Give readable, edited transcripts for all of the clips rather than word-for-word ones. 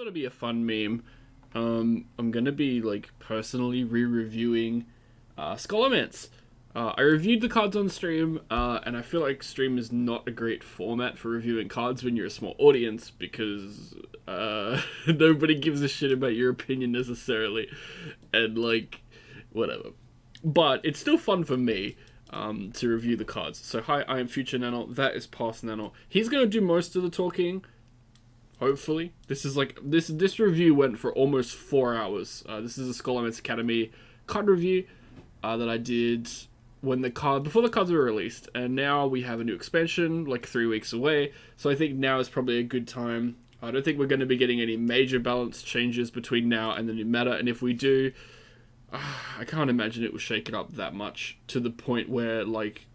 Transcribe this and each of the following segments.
thought it'd be a fun meme. I'm gonna be like personally re-reviewing Scholomance. I reviewed the cards on stream, and I feel like stream is not a great format for reviewing cards when you're a small audience because nobody gives a shit about your opinion necessarily, and like whatever. But it's still fun for me to review the cards. So hi, I am Future Nanel. That is Past Nanel. He's gonna do most of the talking. Hopefully, this is like this review went for almost 4 hours. This is a Scholomance Academy card review that I did before the cards were released, and now we have a new expansion like 3 weeks away. So I think now is probably a good time. I don't think we're going to be getting any major balance changes between now and the new meta, and if we do, I can't imagine it will shake it up that much to the point where like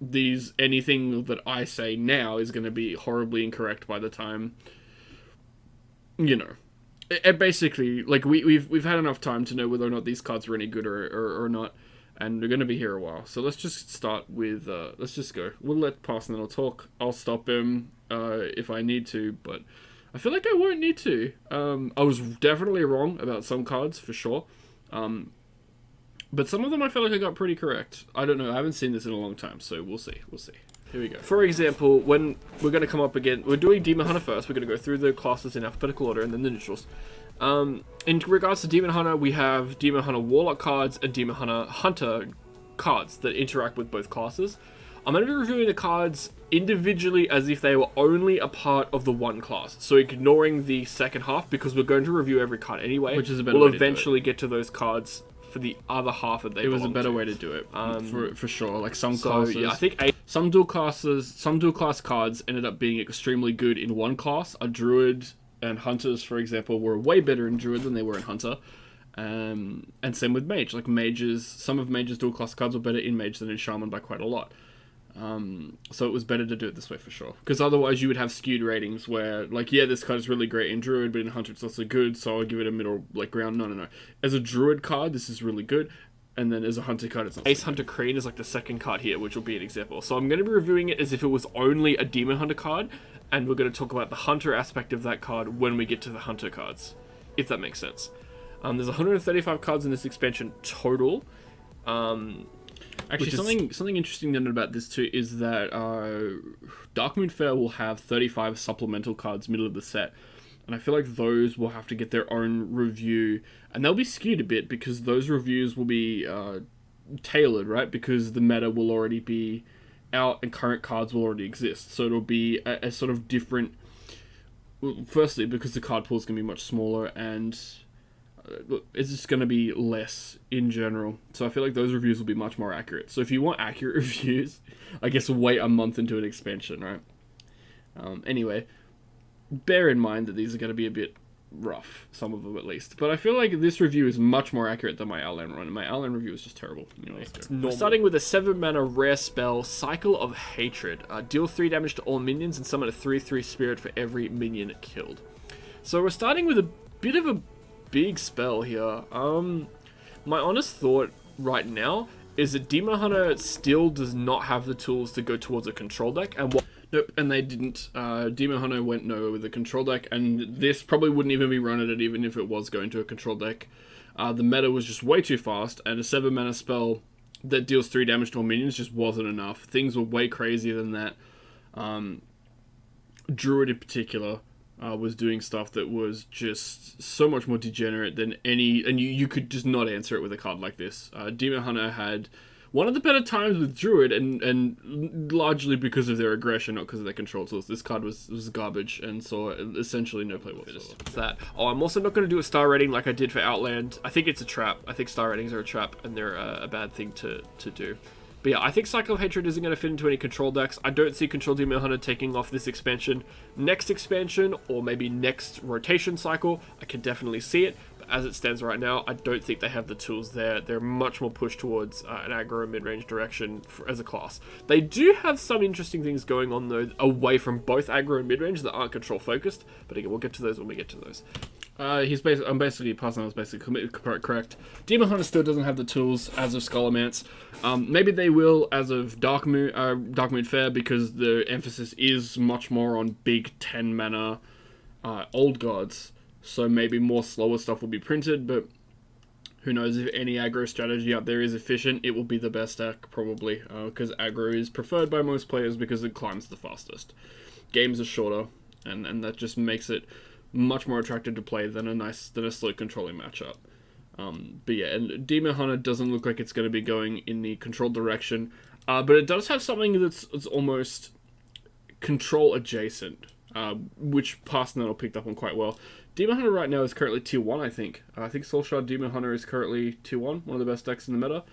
anything that I say now is going to be horribly incorrect by the time. You know, it basically, like, we've had enough time to know whether or not these cards are any good or not, and we're going to be here a while. So let's just start with, let's just go. We'll let Past Nanel talk. I'll stop him if I need to, but I feel like I won't need to. I was definitely wrong about some cards, for sure. But some of them I feel like I got pretty correct. I don't know, I haven't seen this in a long time, so we'll see. Here we go. For example, when we're going to come up again, we're doing Demon Hunter first. We're going to go through the classes in alphabetical order and then the neutrals. In regards to Demon Hunter, we have Demon Hunter Warlock cards and Demon Hunter cards that interact with both classes. I'm going to be reviewing the cards individually as if they were only a part of the one class. So ignoring the second half, because we're going to review every card anyway. Which is a better way to do it. We'll eventually get to those cards for the other half that they belong to. It was a better way to do it, for sure. Like some classes, yeah, I think some dual class cards ended up being extremely good in one class. A Druid and Hunters, for example, were way better in Druid than they were in Hunter. And same with Mage. Like Mages, some of Mage's dual class cards were better in Mage than in Shaman by quite a lot. So it was better to do it this way for sure. Because otherwise you would have skewed ratings where, like, yeah, this card is really great in Druid, but in Hunter it's also good, so I'll give it a middle, like, ground. No. As a Druid card, this is really good, and then as a Hunter card, it's not. Ace Hunter Crane is, like, the second card here, which will be an example. So I'm going to be reviewing it as if it was only a Demon Hunter card, and we're going to talk about the Hunter aspect of that card when we get to the Hunter cards, if that makes sense. There's 135 cards in this expansion total. Actually, something interesting to note about this too is that Darkmoon Faire will have 35 supplemental cards middle of the set, and I feel like those will have to get their own review, and they'll be skewed a bit because those reviews will be tailored, right? Because the meta will already be out and current cards will already exist, so it'll be a sort of different. Well, firstly, because the card pool is going to be much smaller, and it's just going to be less in general. So I feel like those reviews will be much more accurate. So if you want accurate reviews, I guess wait a month into an expansion, right? Anyway, bear in mind that these are going to be a bit rough, some of them at least. But I feel like this review is much more accurate than my Outland run. My Outland review is just terrible. Anyway, we're starting with a 7 mana rare spell, Cycle of Hatred. Deal 3 damage to all minions and summon a 3/3 spirit for every minion killed. So we're starting with a bit of a big spell here. My honest thought right now is that Demon Hunter still does not have the tools to go towards a control deck, and nope, and they didn't. Demon Hunter went nowhere with a control deck, and this probably wouldn't even be run at it even if it was going to a control deck. The meta was just way too fast, and a 7 mana spell that deals 3 damage to all minions just wasn't enough. Things were way crazier than that. Druid in particular was doing stuff that was just so much more degenerate than any, and you could just not answer it with a card like this. Demon Hunter had one of the better times with Druid, and largely because of their aggression, not because of their control tools. This card was garbage, and saw essentially no play whatsoever. It's that. Oh, I'm also not going to do a star rating like I did for Outland. I think it's a trap. I think star ratings are a trap, and they're a bad thing to do. But yeah, I think Cycle of Hatred isn't going to fit into any control decks. I don't see Control Demon Hunter taking off this expansion. Next expansion, or maybe next rotation cycle, I can definitely see it. But as it stands right now, I don't think they have the tools there. They're much more pushed towards an aggro mid-range direction as a class. They do have some interesting things going on, though, away from both aggro and mid-range that aren't control-focused. But again, we'll get to those when we get to those. I'm basically passing. I was basically correct. Demon Hunter still doesn't have the tools as of Scholomance. Maybe they will as of Darkmoon Faire, because the emphasis is much more on big 10 mana old gods. so maybe more slower stuff will be printed, but who knows, if any aggro strategy out there is efficient, it will be the best deck, probably, because aggro is preferred by most players because it climbs the fastest. Games are shorter, and that just makes it much more attractive to play than a slow controlling matchup. But yeah, and Demon Hunter doesn't look like it's going to be going in the control direction, but it does have something that's almost control adjacent, which Parsnettle picked up on quite well. Demon Hunter right now is currently tier 1, I think. I think Soulshard Demon Hunter is currently tier 1, one of the best decks in the meta,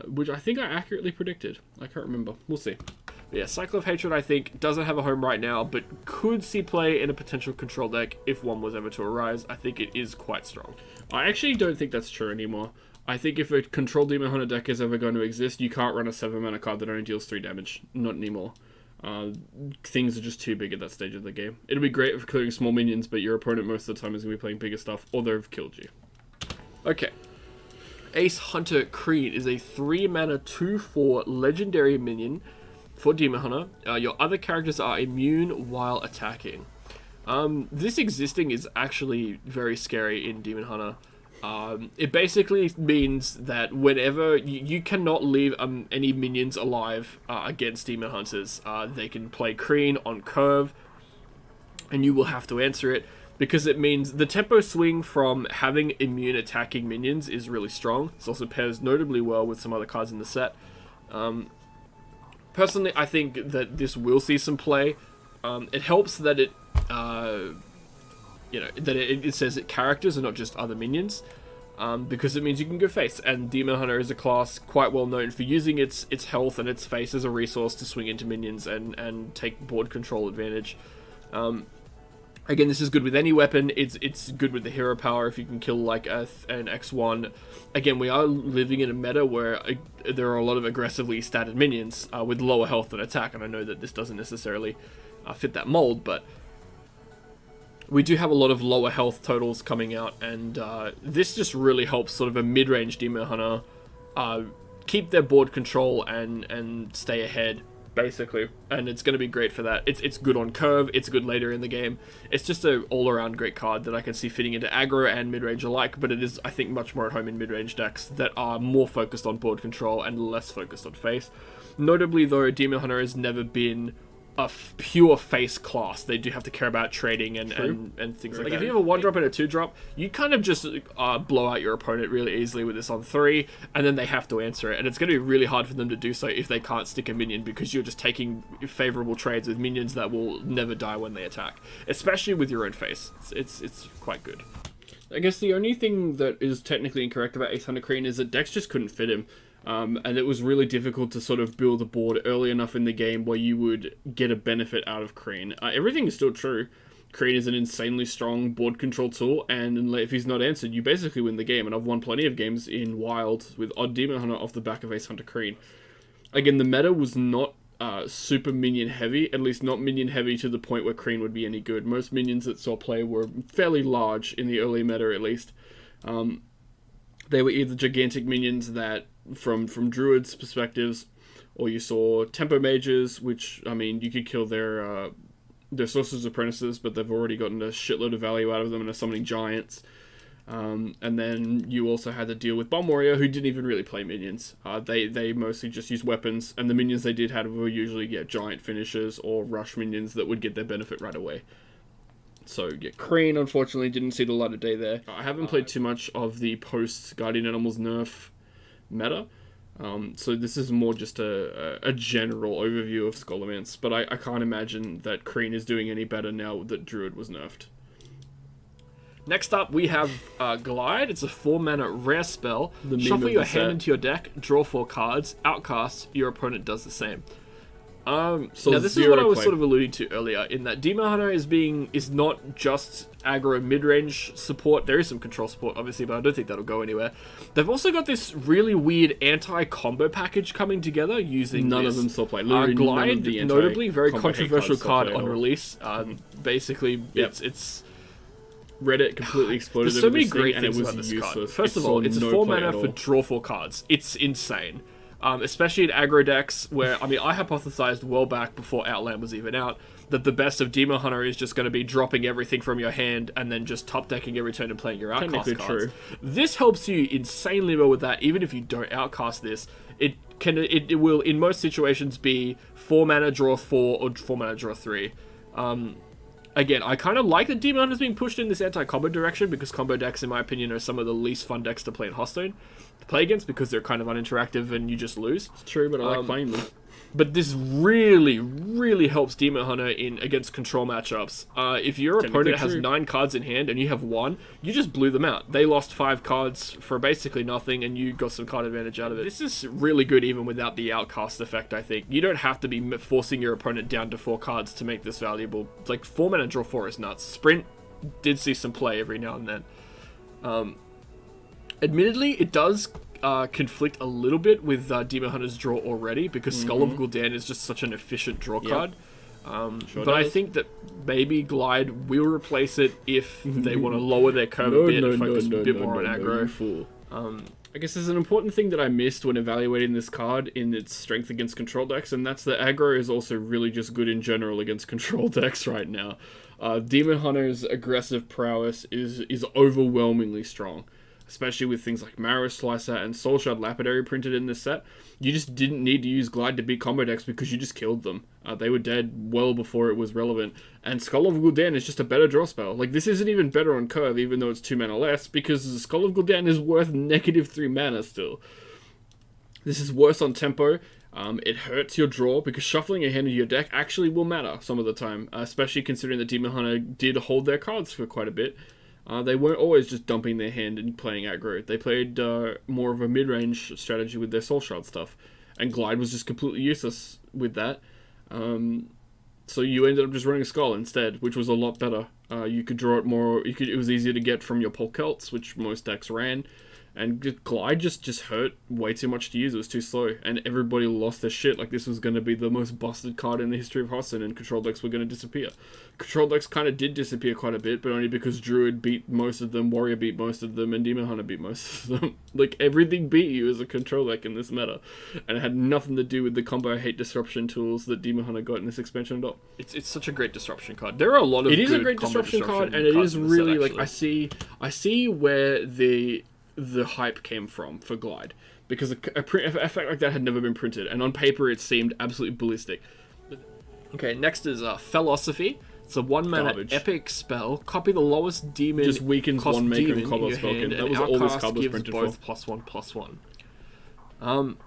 which I think I accurately predicted. I can't remember. We'll see. But yeah, Cycle of Hatred, I think, doesn't have a home right now, but could see play in a potential control deck if one was ever to arise. I think it is quite strong. I actually don't think that's true anymore. I think if a control Demon Hunter deck is ever going to exist, you can't run a 7-mana card that only deals 3 damage. Not anymore. Things are just too big at that stage of the game. It'll be great for clearing small minions, but your opponent most of the time is going to be playing bigger stuff, or they've killed you. Okay. Ace Hunter Creed is a 3-mana 2/4 legendary minion for Demon Hunter. Your other characters are immune while attacking. This existing is actually very scary in Demon Hunter. It basically means that whenever you cannot leave any minions alive against Demon Hunters. They can play Kreen on curve, and you will have to answer it, because it means the tempo swing from having immune attacking minions is really strong. It also pairs notably well with some other cards in the set. Personally, I think that this will see some play. It helps that it it says that characters are not just other minions, because it means you can go face, and Demon Hunter is a class quite well known for using its health and its face as a resource to swing into minions and take board control advantage. Again, this is good with any weapon. It's good with the hero power if you can kill like an X1. Again, we are living in a meta where there are a lot of aggressively statted minions with lower health and attack, and I know that this doesn't necessarily fit that mold, but we do have a lot of lower health totals coming out, and this just really helps sort of a mid-range Demon Hunter keep their board control and stay ahead, basically. And it's going to be great for that. It's good on curve, it's good later in the game. It's just an all-around great card that I can see fitting into aggro and mid-range alike, but it is, I think, much more at home in mid-range decks that are more focused on board control and less focused on face. Notably, though, Demon Hunter has never been a pure face class. They do have to care about trading and things like that. If you have a 1-drop and a 2-drop, you kind of just blow out your opponent really easily with this on 3, and then they have to answer it. And it's going to be really hard for them to do so if they can't stick a minion, because you're just taking favorable trades with minions that will never die when they attack, especially with your own face. It's quite good. I guess the only thing that is technically incorrect about Ace Hunter Kreen is that decks just couldn't fit him. And it was really difficult to sort of build a board early enough in the game where you would get a benefit out of Kreen. Everything is still true. Kreen is an insanely strong board control tool, and if he's not answered, you basically win the game. And I've won plenty of games in Wild with Odd Demon Hunter off the back of Ace Hunter Kreen. Again, the meta was not super minion heavy, at least not minion heavy to the point where Kreen would be any good. Most minions that saw play were fairly large in the early meta, at least. They were either gigantic minions that, from Druid's perspectives, or you saw tempo mages, which, I mean, you could kill their Sorcerer's Apprentices, but they've already gotten a shitload of value out of them and are summoning giants. And then you also had to deal with Bomb Warrior, who didn't even really play minions. They mostly just used weapons, and the minions they did have were usually giant finishers or rush minions that would get their benefit right away. So, yeah, Kreen, unfortunately, didn't see the light of day there. I haven't played too much of the post-Guardian Animals nerf meta, so this is more just a general overview of Scholomance, but I can't imagine that Kreen is doing any better now that Druid was nerfed. Next up, we have Glide. It's a 4-mana rare spell. Shuffle your hand into your deck, draw 4 cards, outcast, your opponent does the same. Now this is what I was sort of alluding to earlier, in that Demon Hunter is not just aggro mid-range support. There is some control support, obviously, but I don't think that'll go anywhere. They've also got this really weird anti-combo package coming together using None this. of them still play. Glide, notably, very controversial card on release. Basically, it's Reddit completely exploded. There's so many great things and it about was this useless. card. First of all, it's a 4-mana for draw 4 cards. It's insane. especially in aggro decks where, I mean, I hypothesized well back before Outland was even out that the best of Demon Hunter is just going to be dropping everything from your hand and then just top decking every turn and playing your outcast cards. True. This helps you insanely well with that, even if you don't outcast this. It will, in most situations, be 4 mana, draw 4, or 4 mana, draw 3. Again, I kind of like that Demon Hunter's being pushed in this anti-combo direction, because combo decks, in my opinion, are some of the least fun decks to play in Hearthstone to play against, because they're kind of uninteractive and you just lose. It's true, but I like playing them. But this really, really helps Demon Hunter in against control matchups. If your opponent has 9 cards in hand and you have 1, you just blew them out. They lost 5 cards for basically nothing, and you got some card advantage out of it. This is really good even without the outcast effect, I think. You don't have to be forcing your opponent down to 4 cards to make this valuable. Like, 4 mana draw 4 is nuts. Sprint did see some play every now and then. Admittedly, it does conflict a little bit with Demon Hunter's draw already, because Skull of Gul'dan is just such an efficient draw card. But I think that maybe Glide will replace it if they want to lower their curve a bit and focus a bit more on aggro. I guess there's an important thing that I missed when evaluating this card in its strength against control decks, and that's that aggro is also really just good in general against control decks right now. Demon Hunter's aggressive prowess is overwhelmingly strong, especially with things like Marrow Slicer and Soulshard Lapidary printed in this set. You just didn't need to use Glide to beat combo decks because you just killed them. They were dead well before it was relevant. And Skull of Gul'dan is just a better draw spell. Like, this isn't even better on curve, even though it's 2 mana less, because Skull of Gul'dan is worth -3 mana still. This is worse on tempo. It hurts your draw, because shuffling a hand into your deck actually will matter some of the time, especially considering that Demon Hunter did hold their cards for quite a bit. They weren't always just dumping their hand and playing aggro. They played more of a mid-range strategy with their Soul Shard stuff. And Glide was just completely useless with that. So you ended up just running a Skull instead, which was a lot better. You could draw it more. It was easier to get from your Polkelts, which most decks ran. And Glide just hurt way too much to use. It was too slow. And everybody lost their shit. Like, this was going to be the most busted card in the history of Hearthstone, and control decks were going to disappear. Control decks kind of did disappear quite a bit, but only because Druid beat most of them, Warrior beat most of them, and Demon Hunter beat most of them. Like, everything beat you as a control deck in this meta. And it had nothing to do with the combo hate disruption tools that Demon Hunter got in this expansion at all. It's such a great disruption card. There are a lot of It is a great disruption card, and it is really, like, I see where the hype came from for Glide, because a effect like that had never been printed, and on paper it seemed absolutely ballistic. Okay, next is Philosophy. It's a 1 mana epic spell. Copy the lowest demon. Just weakens cost one maker demon and combo in your spell. hand, That and was all this Outcast card was gives printed both for. +1/+1.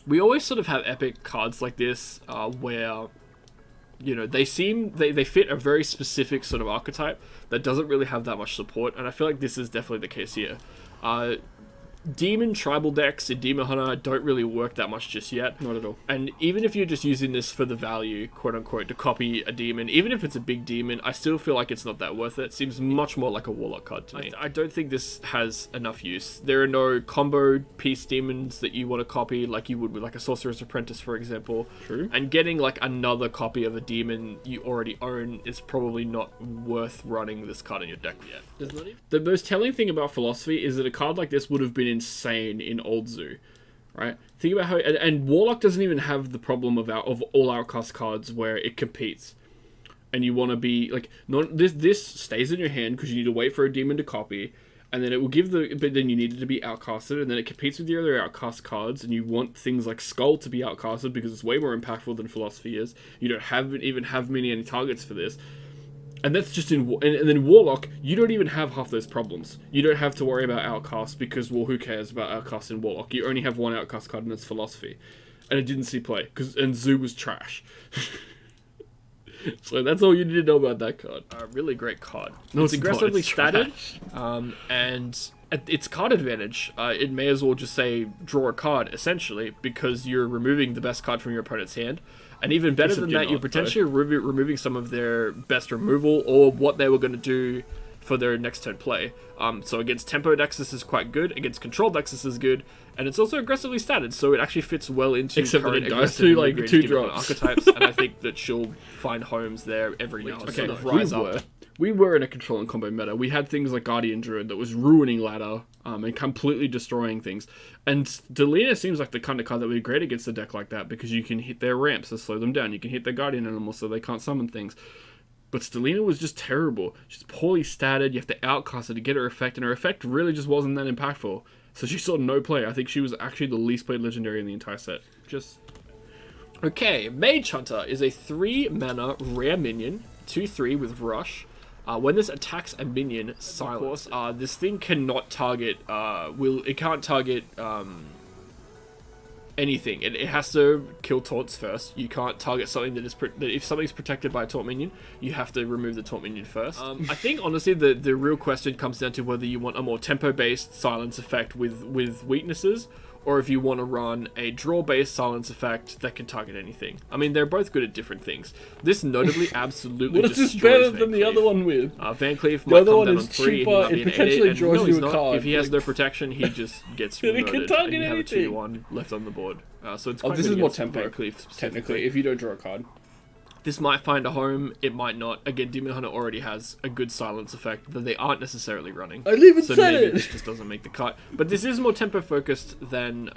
We always sort of have epic cards like this, where, you know, they fit a very specific sort of archetype that doesn't really have that much support, and I feel like this is definitely the case here. Demon tribal decks in Demon Hunter don't really work that much just yet. Not at all. And even if you're just using this for the value, quote unquote, to copy a demon, even if it's a big demon, I still feel like it's not that worth it. It seems much more like a Warlock card to me. I don't think this has enough use. There are no combo piece demons that you want to copy like you would with like a Sorcerer's Apprentice, for example. True. And getting like another copy of a demon you already own is probably not worth running this card in your deck yet. The most telling thing about Philosophy is that a card like this would have been insane in Old Zoo, right? Think about how, and Warlock doesn't even have the problem of all outcast cards where it competes, and you want to be like, not this stays in your hand because you need to wait for a demon to copy, and then it will give but then you need it to be outcasted, and then it competes with the other outcast cards, and you want things like Skull to be outcasted because it's way more impactful than Philosophy is. You don't even have any targets for this. And that's just and then Warlock, you don't even have half those problems. You don't have to worry about Outcast because, well, who cares about Outcast in Warlock? You only have one Outcast card, and it's Philosophy. And it didn't see play, and Zoo was trash. So that's all you need to know about that card. Really great card. No, it's aggressively it's statted, and at its card advantage, it may as well just say draw a card, essentially, because you're removing the best card from your opponent's hand. And even better than that, you're potentially removing some of their best removal or what they were going to do for their next turn play. So against tempo decks, this is quite good. Against control decks, this is good. And it's also aggressively statted, so it actually fits well into current aggressive like 2 drops archetypes. And I think that she'll find homes there every now and then. We were in a control and combo meta. We had things like Guardian Druid that was ruining ladder and completely destroying things. And Delina seems like the kind of card that would be great against a deck like that, because you can hit their ramps to slow them down. You can hit their guardian animals so they can't summon things. But Stelina was just terrible. She's poorly statted. You have to outcast her to get her effect, and her effect really just wasn't that impactful. So she saw no play. I think she was actually the least played legendary in the entire set. Okay, Mage Hunter is a 3-mana rare minion, 2/3 with Rush. When this attacks a minion, silence. This thing cannot target. It can't target anything. It has to kill taunts first. You can't target something that if something's protected by a taunt minion, you have to remove the taunt minion first. I think honestly the real question comes down to whether you want a more tempo-based silence effect with weaknesses, or if you want to run a draw-based silence effect that can target anything. I mean, they're both good at different things. This notably absolutely what is this better than the other one with? Van Cleef The might other come one down is on 3, cheaper, he might be it an potentially 8, draws and you he's a not. card. If he has no protection, he just gets And it murdered, can target and you have a anything. 2/1 left on the board. So it's quite this good is more against tempo, Van Cleef specifically. technically, if you don't draw a card. This might find a home, it might not. Again, Demon Hunter already has a good silence effect that they aren't necessarily running. I even so said maybe it! this just doesn't make the cut. But this is more tempo focused than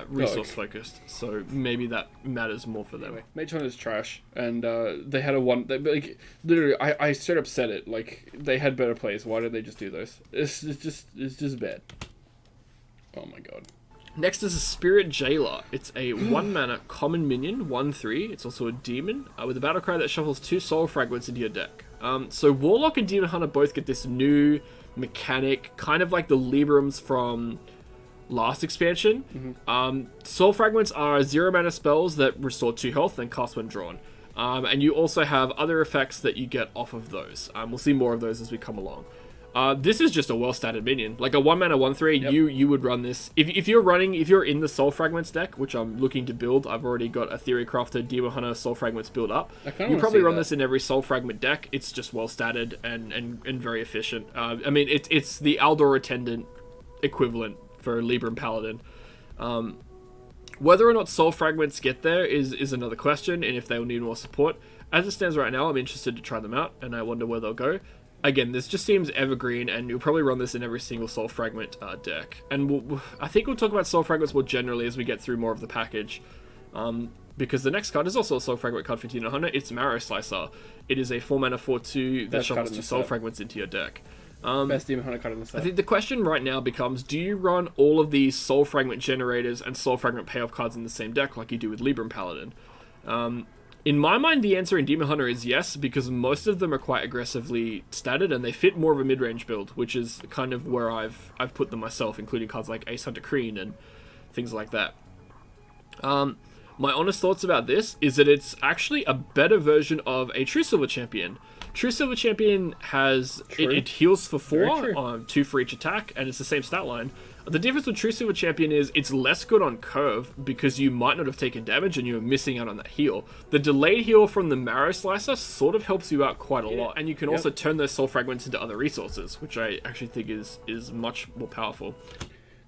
resource focused, so maybe that matters more for them. Anyway, Mage Hunter is trash, and they had like, literally, I straight up said it, like, they had better plays, why did they just do those? It's just bad. Oh my god. Next is a Spirit Jailer. It's a 1-mana common minion, 1/3. It's also a demon, with a battle cry that shuffles 2 soul fragments into your deck. So Warlock and Demon Hunter both get this new mechanic, kind of like the Librams from last expansion. Soul fragments are 0-mana spells that restore 2 health and cast when drawn. And you also have other effects that you get off of those. We'll see more of those as we come along. This is just a well-statted minion. Like a 1-mana 1/3, yep. You would run this. If you're in the Soul Fragments deck, which I'm looking to build, I've already got a Theory Crafter Demon Hunter Soul Fragments build up. You probably run this in every Soul Fragment deck. It's just well-statted and very efficient. I mean, it's the Aldor Attendant equivalent for Libram Paladin. Whether or not Soul Fragments get there is another question, and if they will need more support. As it stands right now, I'm interested to try them out, and I wonder where they'll go. Again, this just seems evergreen, and you'll probably run this in every single Soul Fragment deck. And I think we'll talk about Soul Fragments more generally as we get through more of the package. Because the next card is also a Soul Fragment card for Demon Hunter. It's Marrow Slicer. It is a 4-mana 4/2 that shuffles 2 Soul Fragments into your deck. Best Demon Hunter card in the set. I think the question right now becomes, do you run all of these Soul Fragment generators and Soul Fragment payoff cards in the same deck like you do with Libram Paladin? In my mind, the answer in Demon Hunter is yes, because most of them are quite aggressively statted, and they fit more of a mid-range build, which is kind of where I've put them myself, including cards like Ace Hunter Kreen and things like that. My honest thoughts about this is that it's actually a better version of a True Silver Champion. True Silver Champion has it heals for 4, 2 for each attack, and it's the same stat line. The difference with True Silver Champion is it's less good on curve because you might not have taken damage and you're missing out on that heal. The delayed heal from the Marrow Slicer sort of helps you out quite a lot, and you can also turn those soul fragments into other resources, which I actually think is much more powerful.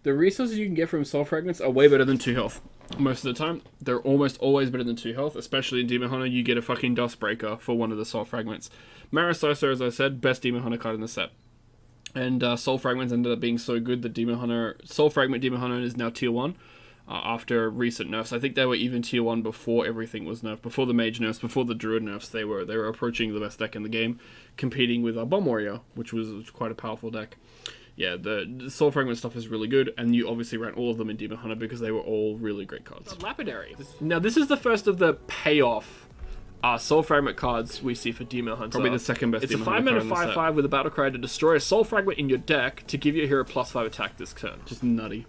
The resources you can get from soul fragments are way better than 2 health. Most of the time, they're almost always better than 2 health, especially in Demon Hunter. You get a fucking Dust Breaker for one of the soul fragments. Marrow Slicer, as I said, best Demon Hunter card in the set. And Soul Fragments ended up being so good that Soul Fragment Demon Hunter is now tier 1 after recent nerfs. I think they were even tier 1 before everything was nerfed, before the Mage nerfs, before the Druid nerfs. They were approaching the best deck in the game, competing with Bomb Warrior, which was quite a powerful deck. Yeah, the Soul Fragment stuff is really good, and you obviously ran all of them in Demon Hunter because they were all really great cards. Lapidary. Now, this is the first of the payoff Soul Fragment cards we see for Demon Hunter. Probably the second best Demon Hunter card. It's a 5-mana 5/5 with a battle cry to destroy a Soul Fragment in your deck to give your hero +5 attack this turn. Just nutty.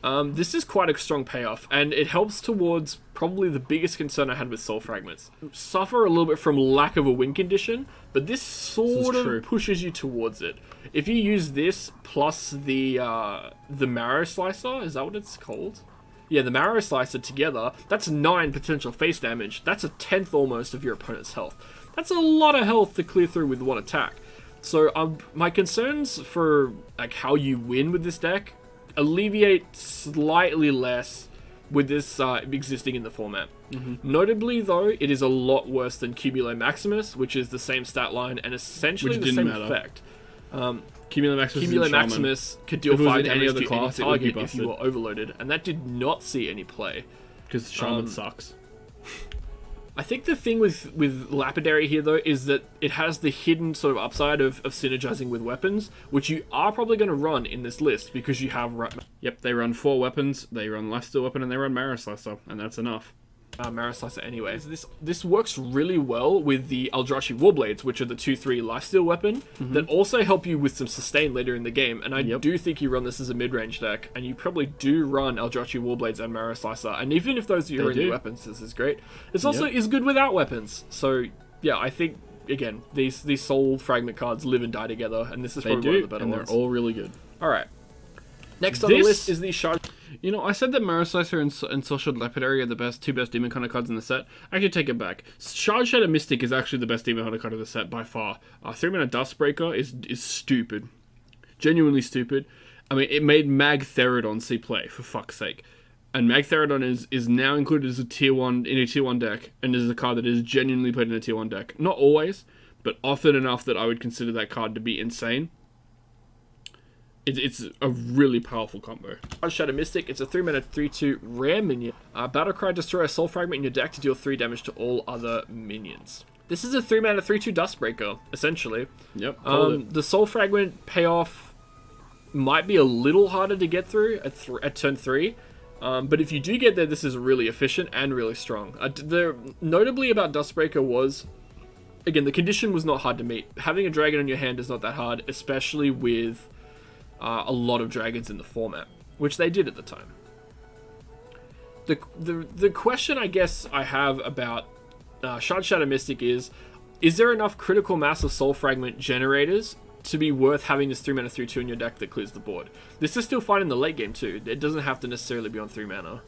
This is quite a strong payoff, and it helps towards probably the biggest concern I had with Soul Fragments. Suffer a little bit from lack of a win condition, but this sort of pushes you towards it. If you use this plus the Marrow Slicer, is that what it's called? Yeah, the Marrow Slicer together, that's 9 potential face damage. That's a 10th almost of your opponent's health. That's a lot of health to clear through with one attack. So my concerns for like how you win with this deck alleviate slightly less with this existing in the format. Notably, though, it is a lot worse than Cumulo Maximus, which is the same stat line and essentially the same effect. Cumulus Maximus, Cumulus Maximus could deal If it was 5 in any damage other to class, any it would be target if you were overloaded, and that did not see any play. because Shaman sucks. I think the thing with Lapidary here, though, is that it has the hidden sort of upside of synergizing with weapons, which you are probably going to run in this list because you have... Yep, they run 4 weapons, they run Lifesteal Weapon, and they run Marrow Slicer, and that's enough. Marrow Slicer anyway. This works really well with the Eldrazi Warblades, which are the 2/3 lifesteal weapon, that also help you with some sustain later in the game. And I do think you run this as a mid-range deck, and you probably do run Eldrazi Warblades and Marrow Slicer. And even if those are your only weapons, this is great. This also is good without weapons. So yeah, I think again these Soul Fragment cards live and die together, and this is probably one of the better ones. They're all really good. All right. Next on the list is the Shard. You know, I said that Marrow Slicer and Social Lapidary are the two best Demon Hunter cards in the set. I can take it back. Shard Shadow Mystic is actually the best Demon Hunter card of the set by far. 3-mana Dustbreaker is stupid. Genuinely stupid. I mean, it made Mag Therodon see play, for fuck's sake. And Mag Therodon is now included as a tier 1 in a tier 1 deck, and is a card that is genuinely played in a tier 1 deck. Not always, but often enough that I would consider that card to be insane. It's a really powerful combo. Shadow Mystic, it's a 3-mana 3/2 rare minion. Battlecry, destroy a soul fragment in your deck to deal 3 damage to all other minions. This is a 3-mana 3/2 Dustbreaker, essentially. Yep. The soul fragment payoff might be a little harder to get through at turn 3. But if you do get there, this is really efficient and really strong. Notably about Dustbreaker was, again, the condition was not hard to meet. Having a dragon in your hand is not that hard, especially with a lot of dragons in the format, which they did at the time. The question I guess I have about Shard Shadow Mystic is there enough critical mass of Soul Fragment generators to be worth having this 3-mana 3/2 in your deck that clears the board? This is still fine in the late game too. It doesn't have to necessarily be on 3 mana.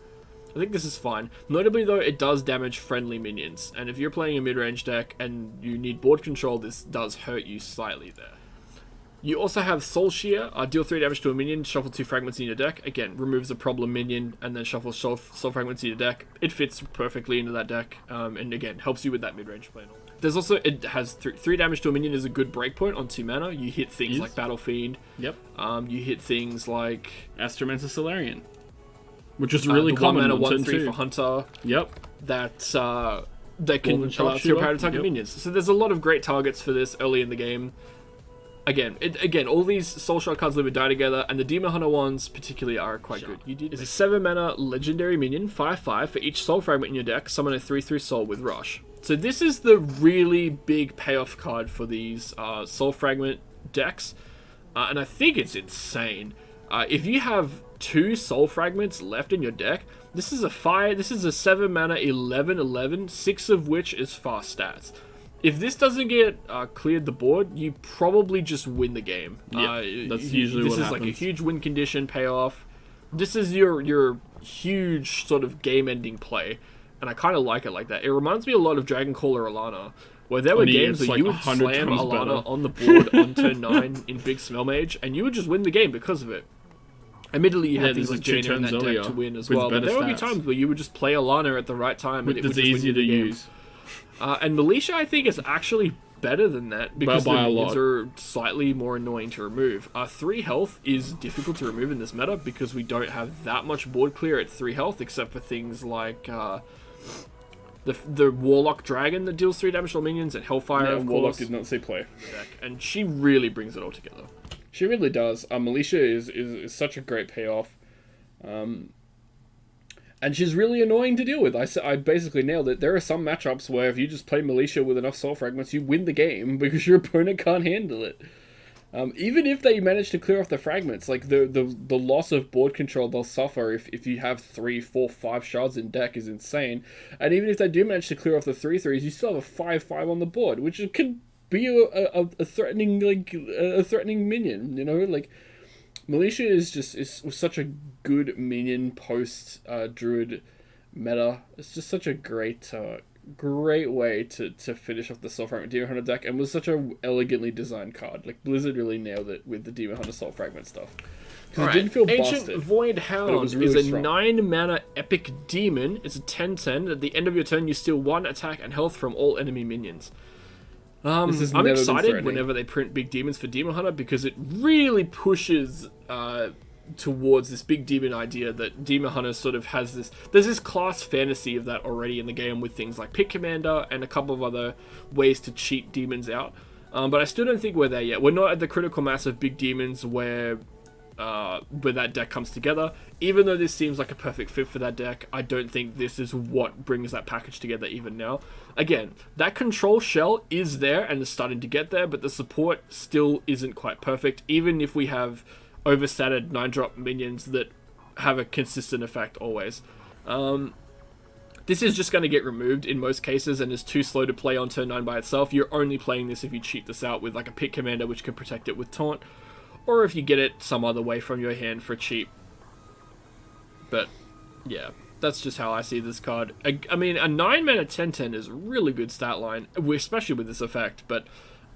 I think this is fine. Notably though, it does damage friendly minions, and if you're playing a mid-range deck and you need board control, this does hurt you slightly there. You also have Soul Shear, deal 3 damage to a minion, shuffle 2 fragments in your deck. Again, removes a problem minion, and then shuffle soul fragments in your deck. It fits perfectly into that deck, and again, helps you with that mid-range play. There's also, it has 3 damage to a minion is a good breakpoint on 2 mana. You hit things like Battle Fiend. Yep. You hit things like Astromancer Solarian, which is really common on 1/3 for Hunter. Yep. That can allow 2 power attack minions. So there's a lot of great targets for this early in the game. Again, all these Soul Shard cards live and die together, and the Demon Hunter ones particularly are quite good. It's a 7-mana legendary minion, 5/5 for each Soul Fragment in your deck. Summon a 3/3 Soul with Rush. So this is the really big payoff card for these Soul Fragment decks, and I think it's insane. If you have 2 Soul Fragments left in your deck, this is a 7-mana 11/11, 6 of which is fast stats. If this doesn't get cleared the board, you probably just win the game. That's usually what happens. This is like a huge win condition payoff. This is your huge sort of game-ending play, and I kind of like it like that. It reminds me a lot of Dragoncaller Alana, where there were games where you would slam Alana on the board on turn 9 in Big Smell Mage, and you would just win the game because of it. Admittedly, you had things like Jaina in that deck to win as well, but there would be times where you would just play Alana at the right time, and it would just win you the game. And Militia, I think, is actually better than that because the minions are slightly more annoying to remove. 3 health is difficult to remove in this meta because we don't have that much board clear at 3 health, except for things like the Warlock Dragon that deals 3 damage to minions, and Hellfire, of Warlock course. did not see play. And she really brings it all together. She really does. Militia is such a great payoff. And she's really annoying to deal with. I basically nailed it. There are some matchups where if you just play Militia with enough Soul Fragments, you win the game because your opponent can't handle it. Even if they manage to clear off the fragments, like the loss of board control they'll suffer if you have 3, 4, 5 shards in deck is insane. And even if they do manage to clear off the 3/3s, you still have a 5/5 on the board, which could be a threatening minion. You know, like. Militia is such a good minion post Druid meta. It's just such a great way to finish off the Soul Fragment Demon Hunter deck, and was such a elegantly designed card. Like Blizzard really nailed it with the Demon Hunter Soul Fragment stuff. Because it didn't feel Ancient busted, Void Hound really is a strong. 9-mana epic demon. It's a 10/10. At the end of your turn, you steal 1 attack and health from all enemy minions. I'm excited whenever they print big demons for Demon Hunter because it really pushes towards this big demon idea that Demon Hunter sort of has this... There's this class fantasy of that already in the game with things like Pick Commander and a couple of other ways to cheat demons out. But I still don't think we're there yet. We're not at the critical mass of big demons where that deck comes together. Even though this seems like a perfect fit for that deck, I don't think this is what brings that package together even now. Again, that control shell is there and is starting to get there, but the support still isn't quite perfect, even if we have overstatted 9-drop minions that have a consistent effect always. This is just going to get removed in most cases and is too slow to play on turn 9 by itself. You're only playing this if you cheat this out with like a Pick Commander which can protect it with Taunt, or if you get it some other way from your hand for cheap. But yeah, that's just how I see this card. I mean, a 9-mana 10/10 is a really good stat line, especially with this effect, but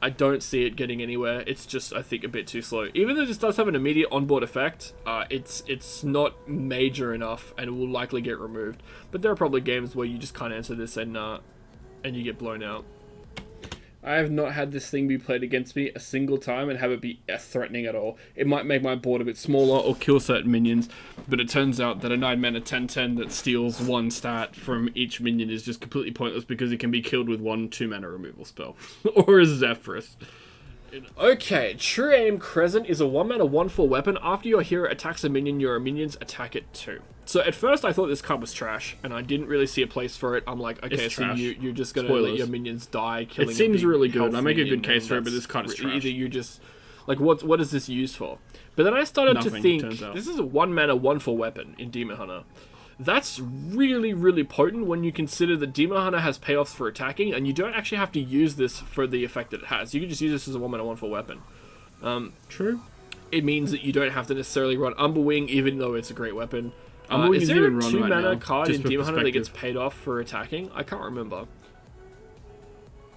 I don't see it getting anywhere. It's just, I think, a bit too slow. Even though this does have an immediate onboard effect, it's not major enough and it will likely get removed. But there are probably games where you just can't answer this and you get blown out. I have not had this thing be played against me a single time and have it be threatening at all. It might make my board a bit smaller or kill certain minions, but it turns out that a 9-mana 10/10 that steals one stat from each minion is just completely pointless because it can be killed with one 2-mana removal spell. Or a Zephyrus. Okay, True Aim Crescent is a 1-mana 1/4 weapon. After your hero attacks a minion, your minions attack it too. So at first I thought this card was trash, and I didn't really see a place for it. I'm like, okay, so you're just gonna let your minions die, killing. It seems really good. I make a good case for it, but this card is trash. Either you just like, what is this used for? But then I started to think this is a 1-mana 1/4 weapon in Demon Hunter. That's really, really potent when you consider that Demon Hunter has payoffs for attacking, and you don't actually have to use this for the effect that it has. You can just use this as a 1-mana 1/4 weapon. True. It means that you don't have to necessarily run Umberwing, even though it's a great weapon. Is there a 2-mana card in Demon Hunter that gets paid off for attacking? I can't remember.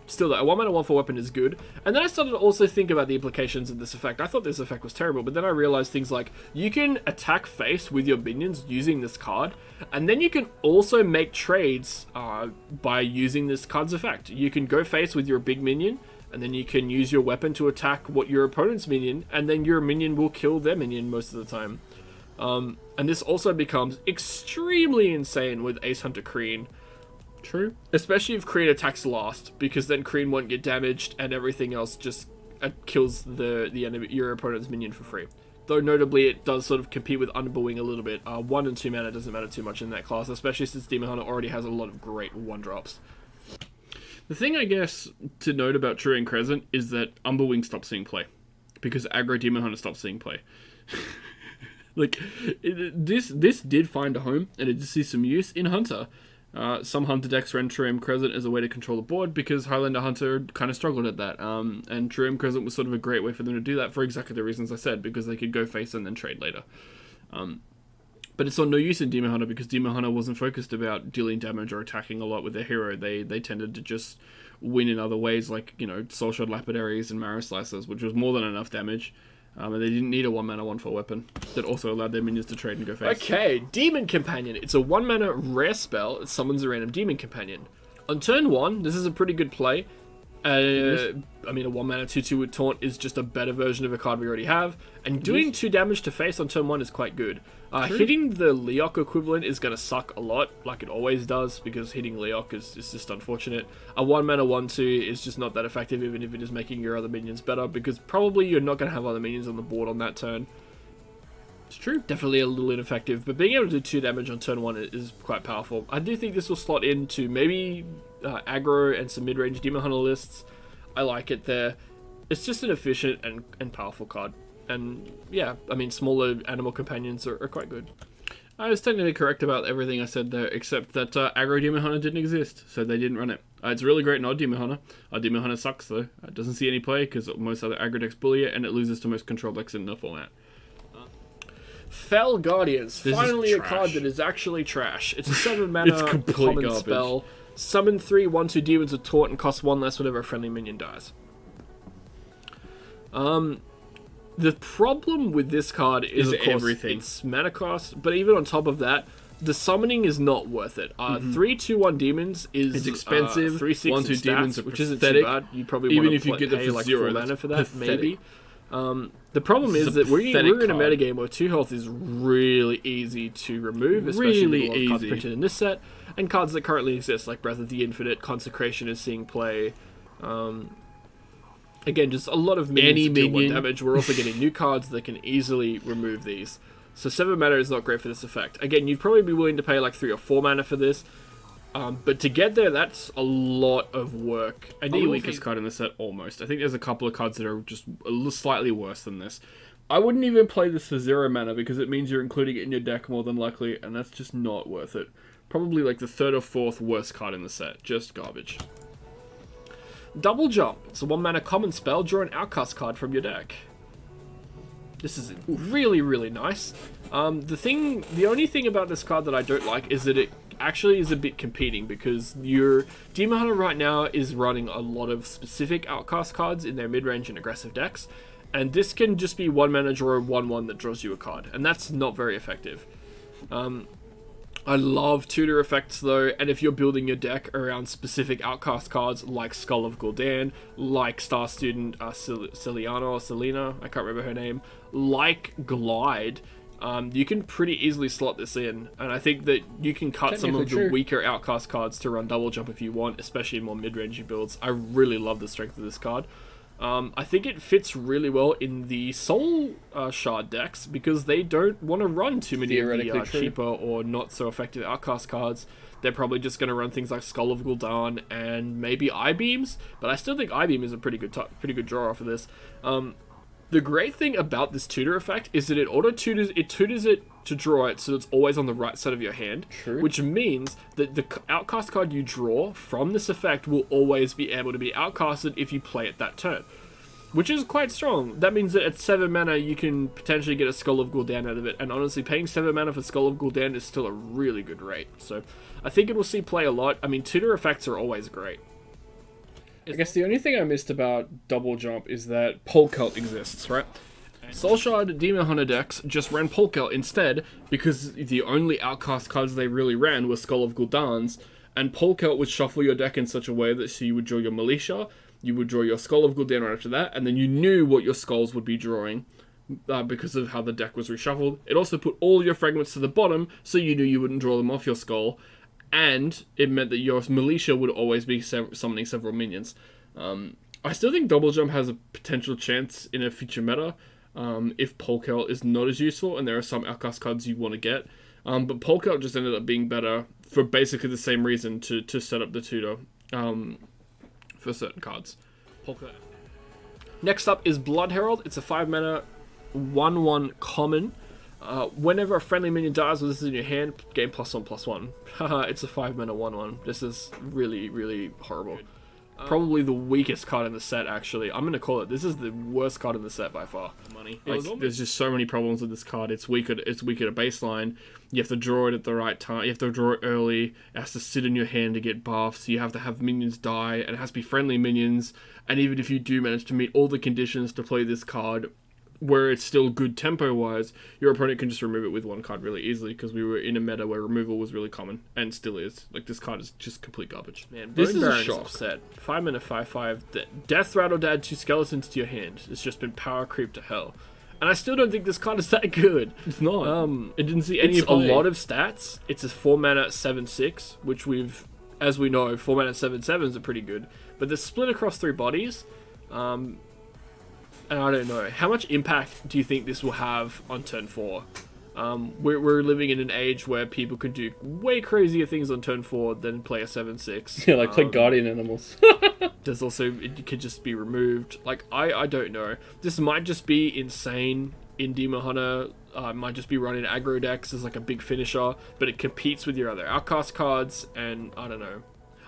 Still though, a 1-mana 1/4 weapon is good. And then I started to also think about the implications of this effect. I thought this effect was terrible, but then I realized things like, you can attack face with your minions using this card, and then you can also make trades by using this card's effect. You can go face with your big minion, and then you can use your weapon to attack your opponent's minion, and then your minion will kill their minion most of the time. And this also becomes extremely insane with Ace Hunter Kreen. True. Especially if Kreen attacks last, because then Kreen won't get damaged and everything else just kills the enemy, your opponent's minion for free. Though notably it does sort of compete with Underbowing a little bit. 1 and 2 mana doesn't matter too much in that class, especially since Demon Hunter already has a lot of great 1-drops. The thing I guess to note about True and Crescent is that Umberwing stops seeing play, because aggro Demon Hunter stops seeing play. Like, this did find a home, and it did see some use in Hunter. Some Hunter decks ran True Aim Crescent as a way to control the board, because Highlander Hunter kind of struggled at that. And True Aim Crescent was sort of a great way for them to do that for exactly the reasons I said, because they could go face and then trade later. But it saw no use in Demon Hunter, because Demon Hunter wasn't focused about dealing damage or attacking a lot with their hero. They tended to just win in other ways, like, Soul Shard Lapidaries and Marrow Slicers, which was more than enough damage. And they didn't need a 1-mana 1/4 weapon that also allowed their minions to trade and go face. Okay, Demon Companion. It's a 1-mana rare spell. It summons a random Demon Companion. On turn 1, this is a pretty good play. I mean, a 1-mana 2/2 with Taunt is just a better version of a card we already have. And doing 2 damage to face on turn 1 is quite good. Hitting the Leok equivalent is going to suck a lot, like it always does, because hitting Leok is just unfortunate. A 1-mana 1/2 is just not that effective, even if it is making your other minions better, because probably you're not going to have other minions on the board on that turn. It's true. Definitely a little ineffective, but being able to do 2 damage on turn 1 is quite powerful. I do think this will slot into maybe aggro and some mid-range Demon Hunter lists. I like it there. It's just an efficient and powerful card. And yeah, I mean, smaller animal companions are quite good. I was technically correct about everything I said there, except that aggro Demon Hunter didn't exist, so they didn't run it. It's really great in odd Demon Hunter. Demon Hunter sucks though. It doesn't see any play because most other aggro decks bully it, and it loses to most control decks in the format. Fell Guardians. Finally a card that is actually trash. It's a 7-mana common garbage spell. Summon 3 1/2 demons with Taunt and cost 1 less whenever a friendly minion dies. The problem with this card is of course its mana cost, but even on top of that, the summoning is not worth it. 3/2/1 demons is It's expensive. 3/6 1/2 stats, demons are which isn't pathetic. too bad. You probably Even want if you get pay the like 0, 4 mana for that, pathetic. maybe. The problem This is is a that we're pathetic in a meta card. game where 2 health is really easy to remove, especially Really with a lot of cards easy. printed in this set, and cards that currently exist, like Breath of the Infinite, Consecration is seeing play. Again, just a lot of minions Any to deal 1 minion. damage. We're also getting new cards that can easily remove these. So 7 mana is not great for this effect. Again, you'd probably be willing to pay like 3 or 4 mana for this. But to get there, that's a lot of work. And the weakest card in the set, almost. I think there's a couple of cards that are just a little slightly worse than this. I wouldn't even play this for 0 mana because it means you're including it in your deck more than likely, and that's just not worth it. Probably like the 3rd or 4th worst card in the set. Just garbage. Double Jump. It's a 1 mana common spell. Draw an Outcast card from your deck. This is really, really nice. The only thing about this card that I don't like is that it actually is a bit competing, because your Demon Hunter right now is running a lot of specific Outcast cards in their mid-range and aggressive decks, and this can just be 1 mana draw 1/1 that draws you a card, and that's not very effective. I love tutor effects though, and if you're building your deck around specific Outcast cards like Skull of Gul'dan, like Star Student Selena, I can't remember her name, like Glide, you can pretty easily slot this in, and I think that you can cut some of the weaker Outcast cards to run Double Jump if you want, especially in more mid-rangey builds. I really love the strength of this card. I think it fits really well in the Soul Shard decks, because they don't want to run too many of the cheaper or not so effective Outcast cards. They're probably just going to run things like Skull of Gul'dan and maybe Eye-Beams, but I still think Eye-Beam is a pretty good draw for this. The great thing about this tutor effect is that it tutors it to draw it so it's always on the right side of your hand, which means that the Outcast card you draw from this effect will always be able to be outcasted if you play it that turn, which is quite strong. That means that at 7 mana you can potentially get a Skull of Gul'dan out of it, and honestly paying 7 mana for Skull of Gul'dan is still a really good rate, so I think it will see play a lot. I mean, tutor effects are always great. I guess the only thing I missed about Double Jump is that Polkelt exists, right? Soul Shard Demon Hunter decks just ran Polkelt instead, because the only Outcast cards they really ran were Skull of Gul'dans, and Polkelt would shuffle your deck in such a way that so you would draw your Militia, you would draw your Skull of Gul'dan right after that, and then you knew what your Skulls would be drawing because of how the deck was reshuffled. It also put all your Fragments to the bottom, so you knew you wouldn't draw them off your Skull, and it meant that your Militia would always be summoning several minions. I still think Double Jump has a potential chance in a future meta, if Polkelt is not as useful, and there are some Outcast cards you want to get. But Polkelt just ended up being better for basically the same reason, to set up the tutor for certain cards. Polkelt. Next up is Blood Herald. It's a 5 mana 1/1 common. Whenever a friendly minion dies with this in your hand, gain +1/+1. Haha, it's a 5 mana 1/1. This is really, really horrible. Probably the weakest card in the set, actually. I'm going to call it. This is the worst card in the set by far. There's just so many problems with this card. It's weak at baseline. You have to draw it at the right time. You have to draw it early. It has to sit in your hand to get buffs. You have to have minions die, and it has to be friendly minions. And even if you do manage to meet all the conditions to play this card, where it's still good tempo-wise, your opponent can just remove it with 1 card really easily, because we were in a meta where removal was really common, and still is. Like, this card is just complete garbage. Man, this is a shock. Upset. 5 mana 5/5. Death Rattle to add 2 skeletons to your hand. It's just been power creep to hell. And I still don't think this card is that good. It's not. It didn't see any play. A lot of stats. It's a 4 mana 7/6, which as we know, 4 mana 7/7s are pretty good. But they're split across 3 bodies. And I don't know. How much impact do you think this will have on turn 4? We're living in an age where people can do way crazier things on turn 4 than play a 7/6. Yeah, like play Guardian Animals. There's also, it could just be removed. Like, I don't know. This might just be insane in Demon Hunter. It might just be running aggro decks as like a big finisher, but it competes with your other Outcast cards, and I don't know.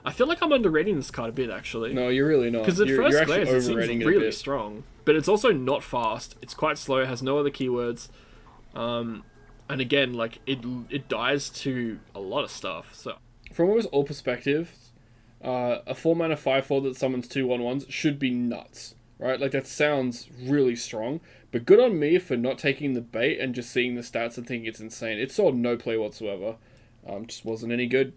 I feel like I'm underrating this card a bit, actually. No, you're really not. Because at first glance, it seems it really strong. But it's also not fast. It's quite slow, has no other keywords. And again, like, it dies to a lot of stuff. So from almost all perspectives, a 4 mana 5/4 that summons 2 1/1s should be nuts, right? Like, that sounds really strong. But good on me for not taking the bait and just seeing the stats and thinking it's insane. It saw no play whatsoever. Just wasn't any good.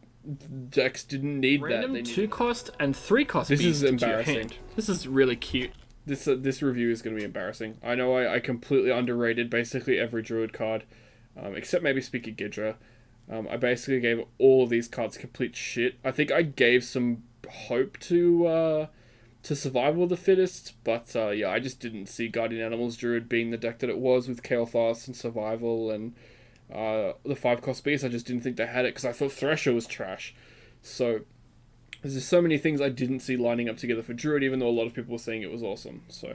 Decks didn't need Random that. 2-cost and 3-cost This beast is into your embarrassing. hand. This is really cute. This review is going to be embarrassing. I know I completely underrated basically every Druid card, except maybe Speaker Gidra. I basically gave all of these cards complete shit. I think I gave some hope to Survival of the Fittest, but yeah, I just didn't see Guardian Animals Druid being the deck that it was with Kael'thas and Survival and the 5-cost beast. I just didn't think they had it because I thought Thresher was trash. So there's just so many things I didn't see lining up together for Druid, even though a lot of people were saying it was awesome. So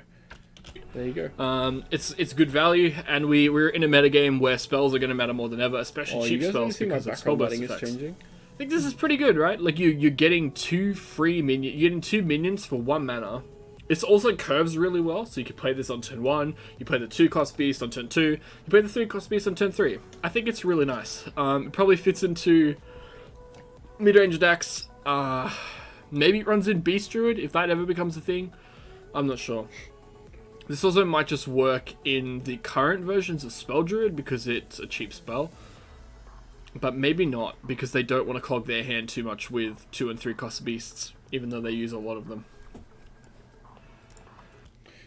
there you go. It's good value, and we're in a metagame where spells are going to matter more than ever, especially cheap spells because of spell burst effects. Changing? I think this is pretty good, right? Like you're getting 2 free minions. You're getting 2 minions for 1 mana. It also curves really well, so you can play this on turn 1, you play the 2-cost beast on turn 2, you play the 3-cost beast on turn 3. I think it's really nice. It probably fits into mid-range decks. Maybe it runs in Beast Druid, if that ever becomes a thing. I'm not sure. This also might just work in the current versions of Spell Druid, because it's a cheap spell. But maybe not, because they don't want to clog their hand too much with 2 and 3-cost beasts, even though they use a lot of them.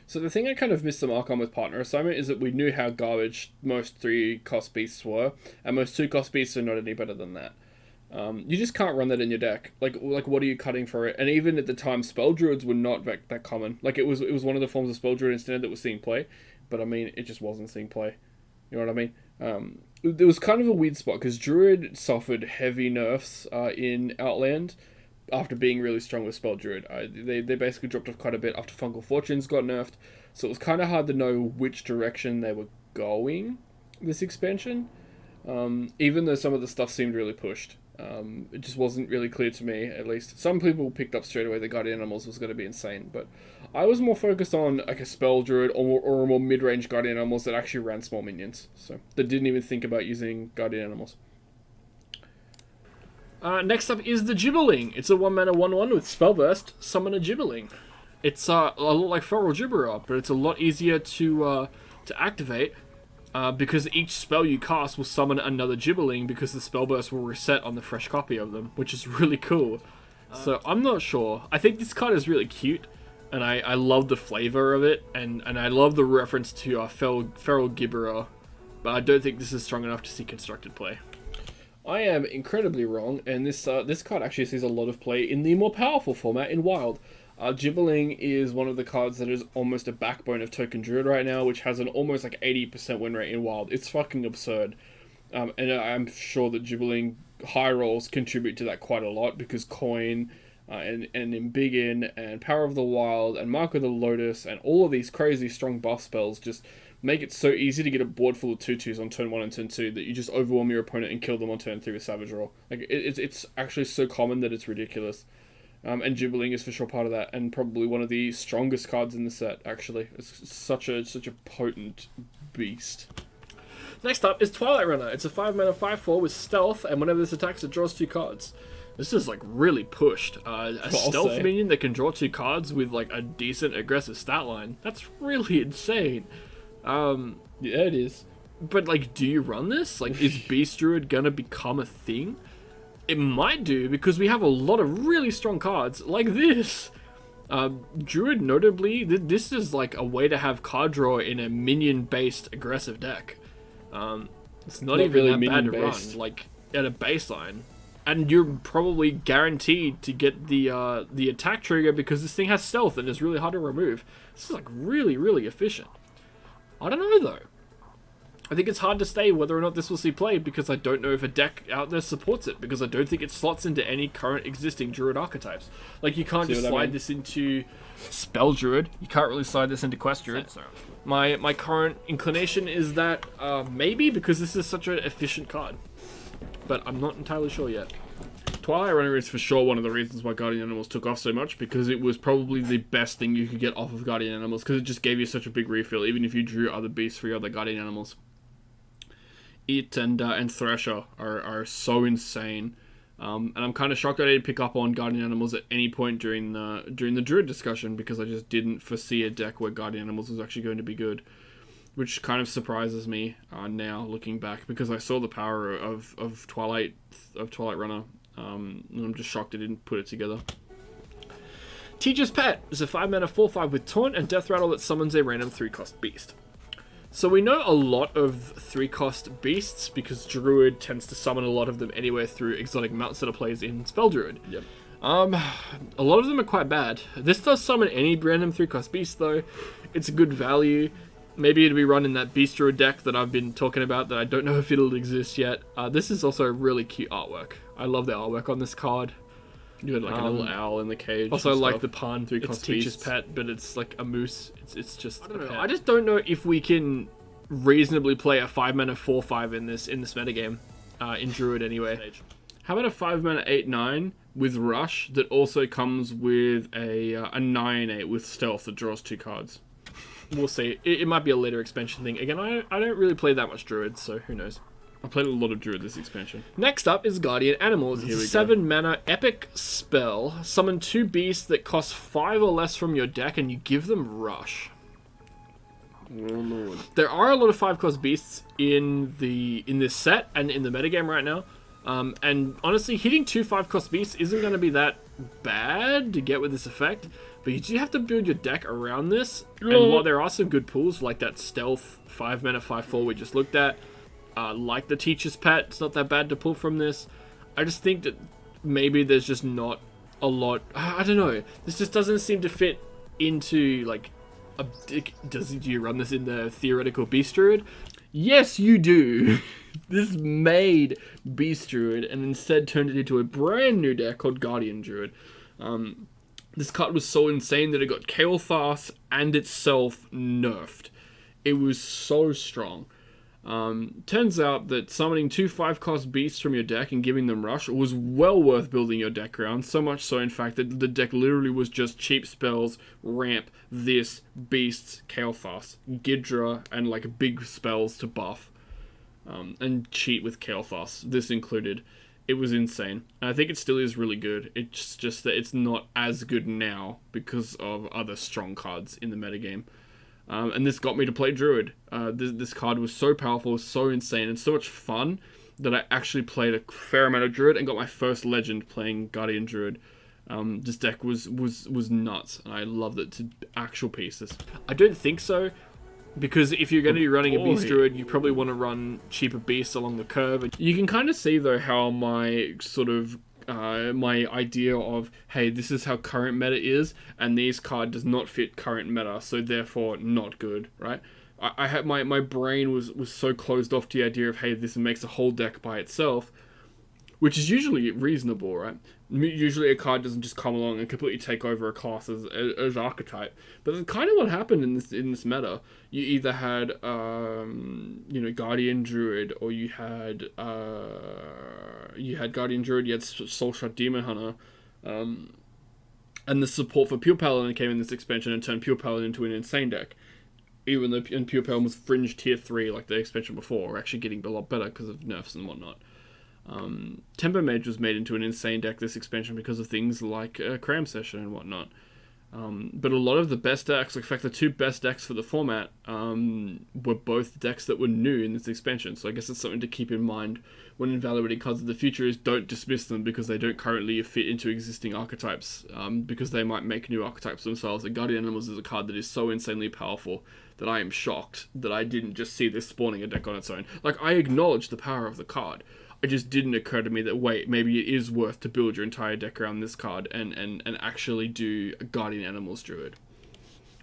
So the thing I kind of missed the mark on with Partner Assignment is that we knew how garbage most 3-cost beasts were, and most 2-cost beasts are not any better than that. You just can't run that in your deck. Like what are you cutting for it? And even at the time, Spell Druids were not that common. Like it was one of the forms of Spell Druid instead that was seeing play, but I mean, it just wasn't seeing play. You know what I mean? There was kind of a weird spot, because Druid suffered heavy nerfs in Outland, after being really strong with Spell Druid. They basically dropped off quite a bit after Fungal Fortunes got nerfed, so it was kind of hard to know which direction they were going this expansion, even though some of the stuff seemed really pushed. It just wasn't really clear to me, at least. Some people picked up straight away that Guardian Animals was going to be insane, but I was more focused on like a Spell Druid or a more mid-range Guardian Animals that actually ran small minions, so that didn't even think about using Guardian Animals. Next up is the Gibberling. It's a 1-mana 1/1 with Spellburst. Summon a Gibberling. It's a lot like Feral Gibberer, but it's a lot easier to activate because each spell you cast will summon another Gibberling, because the Spellburst will reset on the fresh copy of them, which is really cool. So I'm not sure. I think this card is really cute, and I love the flavor of it, and I love the reference to Feral Gibberer, but I don't think this is strong enough to see constructed play. I am incredibly wrong, and this card actually sees a lot of play in the more powerful format in Wild. Gibberling is one of the cards that is almost a backbone of Token Druid right now, which has an almost like 80% win rate in Wild. It's fucking absurd. And I'm sure that Gibberling high rolls contribute to that quite a lot, because Coin and Embiggen and Power of the Wild and Mark of the Lotus and all of these crazy strong buff spells just make it so easy to get a board full of 2/2s on turn 1 and turn 2 that you just overwhelm your opponent and kill them on turn 3 with Savage Roll. Like it's actually so common that it's ridiculous. And Gibberling is for sure part of that, and probably one of the strongest cards in the set, actually. It's such a potent beast. Next up is Twilight Runner. It's a 5-mana 5/4 with Stealth, and whenever this attacks, it draws 2 cards. This is like really pushed. A Stealth minion that can draw 2 cards with like a decent aggressive stat line. That's really insane. Yeah, it is. But like, do you run this? Like, is Beast Druid gonna become a thing? It might do, because we have a lot of really strong cards like this. Druid, notably, this is like a way to have card draw in a minion-based aggressive deck. It's not even really that bad to run, like at a baseline, and you're probably guaranteed to get the attack trigger, because this thing has stealth and is really hard to remove. This is like really efficient. I don't know though. I think it's hard to say whether or not this will see play, because I don't know if a deck out there supports it, because I don't think it slots into any current existing Druid archetypes. Like, you can't just slide this into Spell Druid. You can't really slide this into Quest Druid. My current inclination is that maybe, because this is such an efficient card. But I'm not entirely sure yet. Twilight Runner is for sure one of the reasons why Guardian Animals took off so much, because it was probably the best thing you could get off of Guardian Animals, because it just gave you such a big refill, even if you drew other beasts for your other Guardian Animals. It and Thresher are so insane, and I'm kind of shocked I didn't pick up on Guardian Animals at any point during the Druid discussion, because I just didn't foresee a deck where Guardian Animals was actually going to be good. which kind of surprises me now looking back, because I saw the power of Twilight Runner, and I'm just shocked it didn't put it together. Teacher's Pet is a 5-mana 4/5 with Taunt and Death Rattle that summons a random 3-cost beast. So we know a lot of 3-cost beasts because Druid tends to summon a lot of them anywhere through exotic mounts that it plays in Spell Druid. Yep. A lot of them are quite bad. This does summon any random 3-cost beast though. It's a good value. Maybe it'll be run in that Beast Druid deck that I've been talking about that I don't know if it'll exist yet. This is also a really cute artwork. I love the artwork on this card. You had like a little owl in the cage. Also, I like the Pan 3-cost Teacher's beast. Pet, but it's like a moose. It's just. I don't know. I just don't know if we can reasonably play a 5-mana 4/5 in this metagame, in Druid anyway. How about a 5-mana 8/9 with Rush that also comes with a 9/8 with Stealth that draws 2 cards? We'll see. It might be a later expansion thing. Again, I don't really play that much Druid, so who knows. I played a lot of Druid this expansion. Next up is Guardian Animals. It's a 7-mana epic spell. Summon 2 beasts that cost 5 or less from your deck, and you give them Rush. Oh lord. There are a lot of 5-cost beasts in this set and in the metagame right now. And honestly, hitting 2 5-cost beasts isn't going to be that bad to get with this effect. But you do have to build your deck around this. And while there are some good pools, like that Stealth 5-mana 5/4 we just looked at, like the Teacher's Pet, it's not that bad to pull from this. I just think that maybe there's just not a lot. I don't know. This just doesn't seem to fit into, like, do you run this in the theoretical Beast Druid? Yes, you do. This made Beast Druid and instead turned it into a brand new deck called Guardian Druid. This card was so insane that it got Kael'thas and itself nerfed. It was so strong. Turns out that summoning 2 5-cost beasts from your deck and giving them Rush was well worth building your deck around. So much so, in fact, that the deck literally was just cheap spells, ramp, this, beasts, Kael'thas, Gidra, and like big spells to buff. And cheat with Kael'thas, this included. It was insane. And I think it still is really good. It's just that it's not as good now because of other strong cards in the metagame. And this got me to play Druid. This card was so powerful, so insane, and so much fun that I actually played a fair amount of Druid and got my first legend playing Guardian Druid. This deck was nuts, and I loved it to actual pieces. I don't think so, because if you're going to be running a Beast Druid, you probably want to run cheaper beasts along the curve. You can kind of see, though, how my sort of my idea of, hey, this is how current meta is, and this card does not fit current meta, so therefore not good, right? I had my brain was so closed off to the idea of, hey, this makes a whole deck by itself, which is usually reasonable, right? Usually a card doesn't just come along and completely take over a class as archetype. But that's kind of what happened in this meta. You either had Guardian Druid, or you had Guardian Druid, you had Soulshot Demon Hunter, and the support for Pure Paladin came in this expansion and turned Pure Paladin into an insane deck. Even though Pure Paladin was fringe tier 3 like the expansion before, or actually getting a lot better because of nerfs and whatnot. Tempo Mage was made into an insane deck this expansion because of things like Cram Session and whatnot. But a lot of the best decks, in fact the 2 best decks for the format, were both decks that were new in this expansion. So I guess it's something to keep in mind when evaluating cards of the future, is don't dismiss them because they don't currently fit into existing archetypes, because they might make new archetypes themselves. And Guardian Animals is a card that is so insanely powerful that I am shocked that I didn't just see this spawning a deck on its own. Like, I acknowledge the power of the card. It just didn't occur to me that, wait, maybe it is worth to build your entire deck around this card and actually do a Guardian Animals Druid.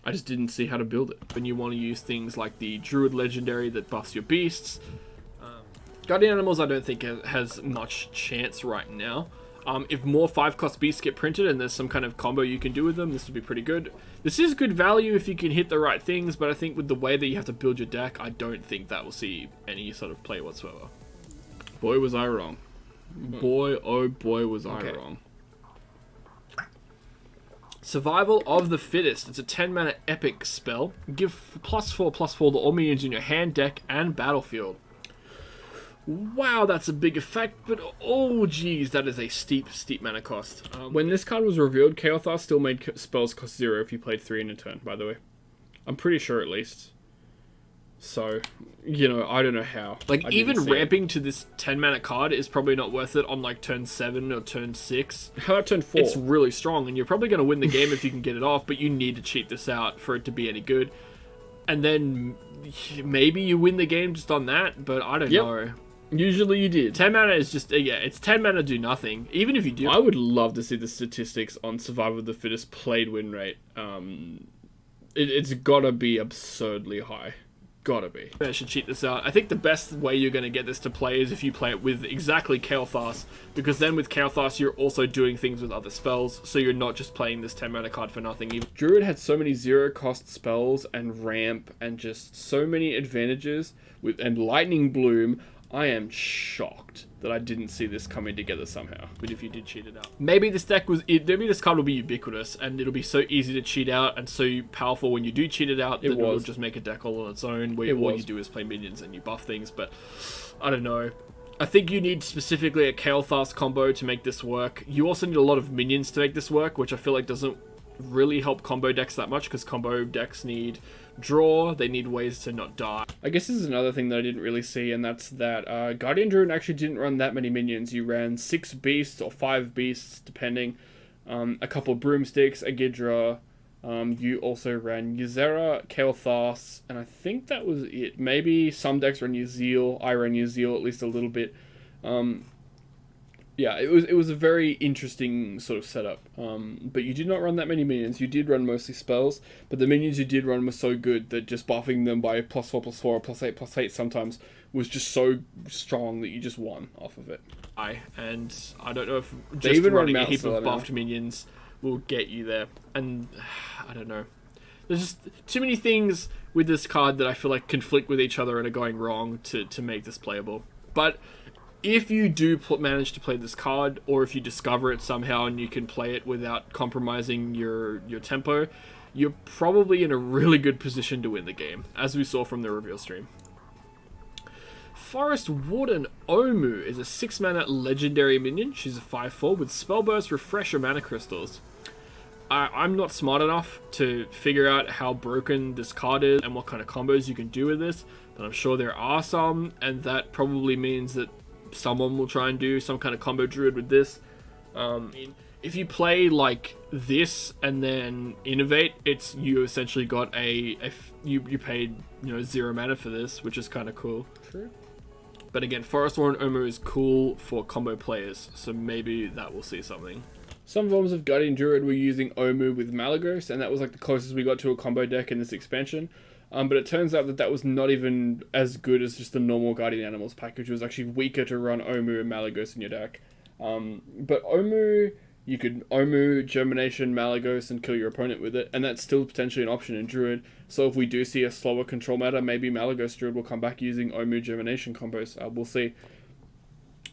I just didn't see how to build it. When you want to use things like the Druid Legendary that buffs your beasts, Guardian Animals I don't think has much chance right now. If more 5-cost beasts get printed and there's some kind of combo you can do with them, this would be pretty good. This is good value if you can hit the right things, but I think with the way that you have to build your deck, I don't think that will see any sort of play whatsoever. Boy, was I wrong. Boy, oh boy, was I wrong. Survival of the Fittest. It's a 10-mana epic spell. Give +4/+4 to all minions in your hand, deck, and battlefield. Wow, that's a big effect, but oh geez, that is a steep mana cost. When this card was revealed, Kael'thas still made spells cost 0 if you played 3 in a turn, by the way. I'm pretty sure, at least. So, you know, I don't know how. Like, I even didn't see it. ramping to this 10-mana card is probably not worth it on, like, turn 7 or turn 6. How about turn 4? It's really strong, and you're probably going to win the game if you can get it off, but you need to cheat this out for it to be any good. And then maybe you win the game just on that, but I don't know. Usually you did. 10 mana is just, it's 10 mana do nothing. Even if you do... I would love to see the statistics on Survival of the Fittest played win rate. It's gotta be absurdly high. Gotta be. I should cheat this out. I think the best way you're going to get this to play is if you play it with exactly Kael'thas, because then with Kael'thas you're also doing things with other spells, so you're not just playing this 10 mana card for nothing. Druid had so many 0-cost spells and ramp and just so many advantages and Lightning Bloom. I am shocked that I didn't see this coming together somehow. But if you did cheat it out, maybe this card will be ubiquitous and it'll be so easy to cheat out and so powerful when you do cheat it out that it'll just make a deck all on its own where all you do is play minions and you buff things. But I don't know. I think you need specifically a Kael'thas combo to make this work. You also need a lot of minions to make this work, which I feel like doesn't really help combo decks that much, because combo decks need draw, they need ways to not die. I guess this is another thing that I didn't really see, and that's that Guardian Druid actually didn't run that many minions. You ran 6 beasts or 5 beasts, depending, a couple broomsticks, a Ghidra. You also ran Ysera, Kael'thas, and I think that was it. Maybe some decks ran Yzeal. I ran Yzeal at least a little bit. Yeah, it was a very interesting sort of setup. But you did not run that many minions. You did run mostly spells, but the minions you did run were so good that just buffing them by +4/+4 or +8/+8 sometimes was just so strong that you just won off of it. And I don't know if just even running run a heap of Mount buffed minions will get you there. And I don't know. There's just too many things with this card that I feel like conflict with each other and are going wrong to make this playable. But if you do manage to play this card, or if you discover it somehow and you can play it without compromising your tempo, you're probably in a really good position to win the game, as we saw from the reveal stream. Forest Warden Omu is a 6-mana legendary minion. She's a 5/4 with Spellburst, Refresher mana crystals. I'm not smart enough to figure out how broken this card is and what kind of combos you can do with this, but I'm sure there are some, and that probably means that someone will try and do some kind of combo druid with this. If you play like this and then innovate, you essentially got you paid 0 mana for this, which is kind of cool. True. But again, Forest Warden Omu is cool for combo players, so maybe that will see something. Some forms of Guardian Druid were using Omu with Malagos, and that was like the closest we got to a combo deck in this expansion. But it turns out that was not even as good as just the normal Guardian Animals package. It was actually weaker to run Omu and Malagos in your deck. But Omu, you could Omu, Germination, Malagos, and kill your opponent with it, and that's still potentially an option in Druid. So if we do see a slower control meta, maybe Malagos Druid will come back using Omu Germination combos. We'll see.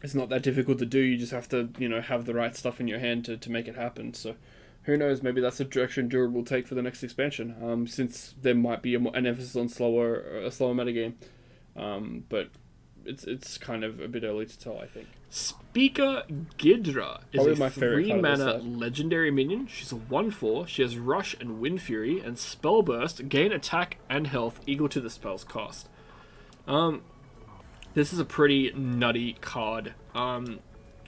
It's not that difficult to do, you just have to, have the right stuff in your hand to make it happen. So who knows, maybe that's the direction Druid will take for the next expansion, since there might be an emphasis on a slower metagame. But it's kind of a bit early to tell, I think. Speaker Ghidra is Probably a my favorite 3-mana legendary minion. She's a 1/4. She has Rush and Wind Fury, and Spellburst, gain attack and health equal to the spell's cost. This is a pretty nutty card.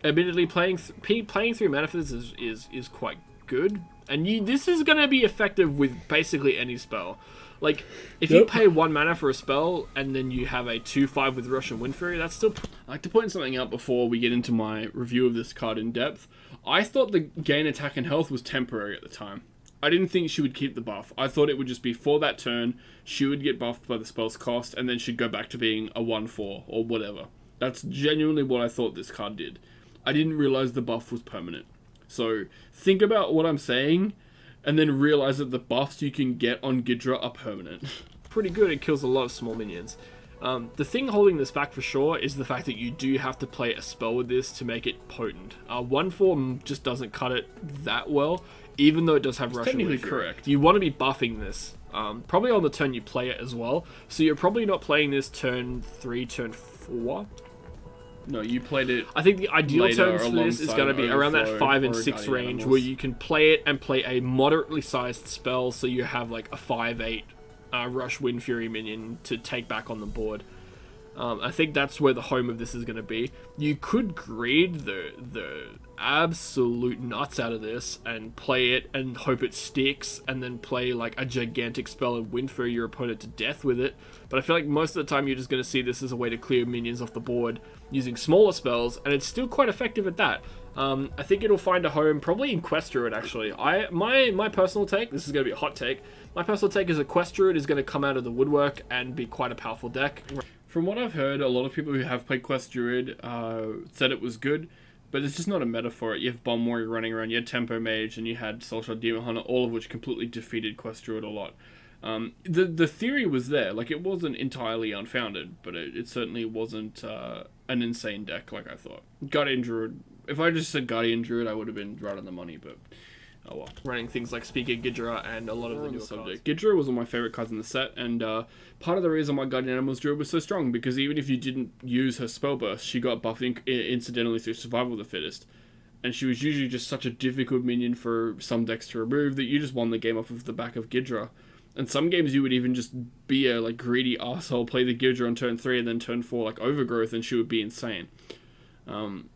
Admittedly, playing 3 mana for this is quite good, and this is going to be effective with basically any spell. Like, if you pay 1 mana for a spell, and then you have a 2/5 with Rush and Wind Fury, that's still... I'd like to point something out before we get into my review of this card in depth. I thought the gain attack and health was temporary at the time. I didn't think she would keep the buff. I thought it would just be for that turn, she would get buffed by the spell's cost, and then she'd go back to being a 1/4, or whatever. That's genuinely what I thought this card did. I didn't realize the buff was permanent. So, think about what I'm saying, and then realize that the buffs you can get on Ghidra are permanent. Pretty good, it kills a lot of small minions. The thing holding this back for sure is the fact that you do have to play a spell with this to make it potent. 1/4 just doesn't cut it that well, even though it does have Rush and Wind Fury. Correct. You want to be buffing this, probably on the turn you play it as well, so you're probably not playing this turn 3, turn 4. No, you played it. I think the ideal turns for this is going to be around that 5 and 6 Guardian range, Animals. where you can play it and play a moderately sized spell, so you have like a 5/8 Rush Wind Fury minion to take back on the board. I think that's where the home of this is going to be. You could greed the absolute nuts out of this and play it and hope it sticks, and then play like a gigantic spell and Wind Fury your opponent to death with it. But I feel like most of the time you're just going to see this as a way to clear minions off the board using smaller spells, and it's still quite effective at that. I think it'll find a home probably in Quest Druid, actually. My personal take, this is going to be a hot take, my personal take is that Quest Druid is going to come out of the woodwork and be quite a powerful deck. From what I've heard, a lot of people who have played Quest Druid said it was good, but it's just not a meta for it. You have Bomb Warrior running around, you had Tempo Mage, and you had Soulshard Demon Hunter, all of which completely defeated Quest Druid a lot. The theory was there, like it wasn't entirely unfounded, but it certainly wasn't an insane deck like I thought. Guardian Druid, if I just said Guardian Druid, I would have been right on the money, but oh well. Running things like Speaker Gidra and a lot of the newer cards. Gidra was one of my favourite cards in the set, and part of the reason why Guardian Animals Druid was so strong, because even if you didn't use her spell burst, she got buffed incidentally through Survival of the Fittest. And she was usually just such a difficult minion for some decks to remove that you just won the game off of the back of Gidra. And some games you would even just be a like greedy asshole, play the Gidra on turn 3 and then turn 4 like Overgrowth, and she would be insane. And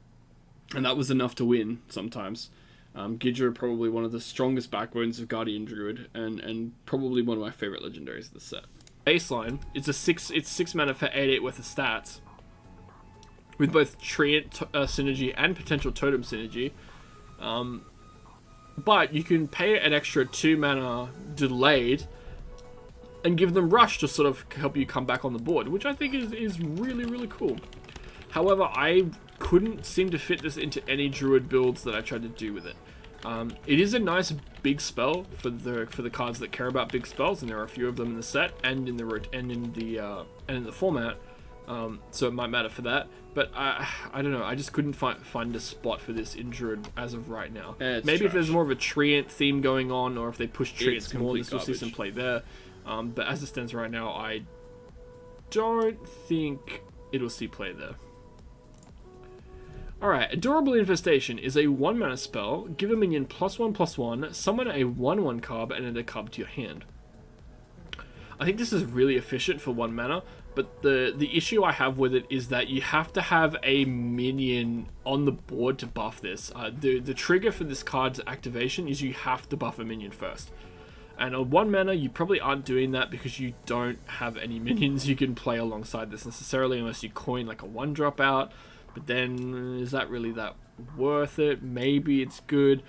that was enough to win sometimes. Gidra probably one of the strongest backbones of Guardian Druid, and probably one of my favorite legendaries of the set. Baseline, it's 6 mana for 8/8 worth of stats, with both Treant synergy and potential Totem synergy. But you can pay an extra 2 mana delayed and give them Rush to sort of help you come back on the board, which I think is really, really cool. However, I couldn't seem to fit this into any Druid builds that I tried to do with it. It is a nice big spell for the cards that care about big spells, and there are a few of them in the set and in the format. So it might matter for that, but I don't know. I just couldn't find a spot for this in Druid as of right now. Maybe trash. If there's more of a Treant theme going on, or if they push Treants more, this will see some play there. But as it stands right now, I don't think it'll see play there. Alright, Adorable Infestation is a 1 mana spell. Give a minion +1/+1, summon a 1/1 card, and add a card to your hand. I think this is really efficient for 1 mana, but the issue I have with it is that you have to have a minion on the board to buff this. The trigger for this card's activation is you have to buff a minion first. And on 1 mana, you probably aren't doing that because you don't have any minions you can play alongside this necessarily, unless you coin like a 1-drop out. But then, is that really that worth it? Maybe it's good.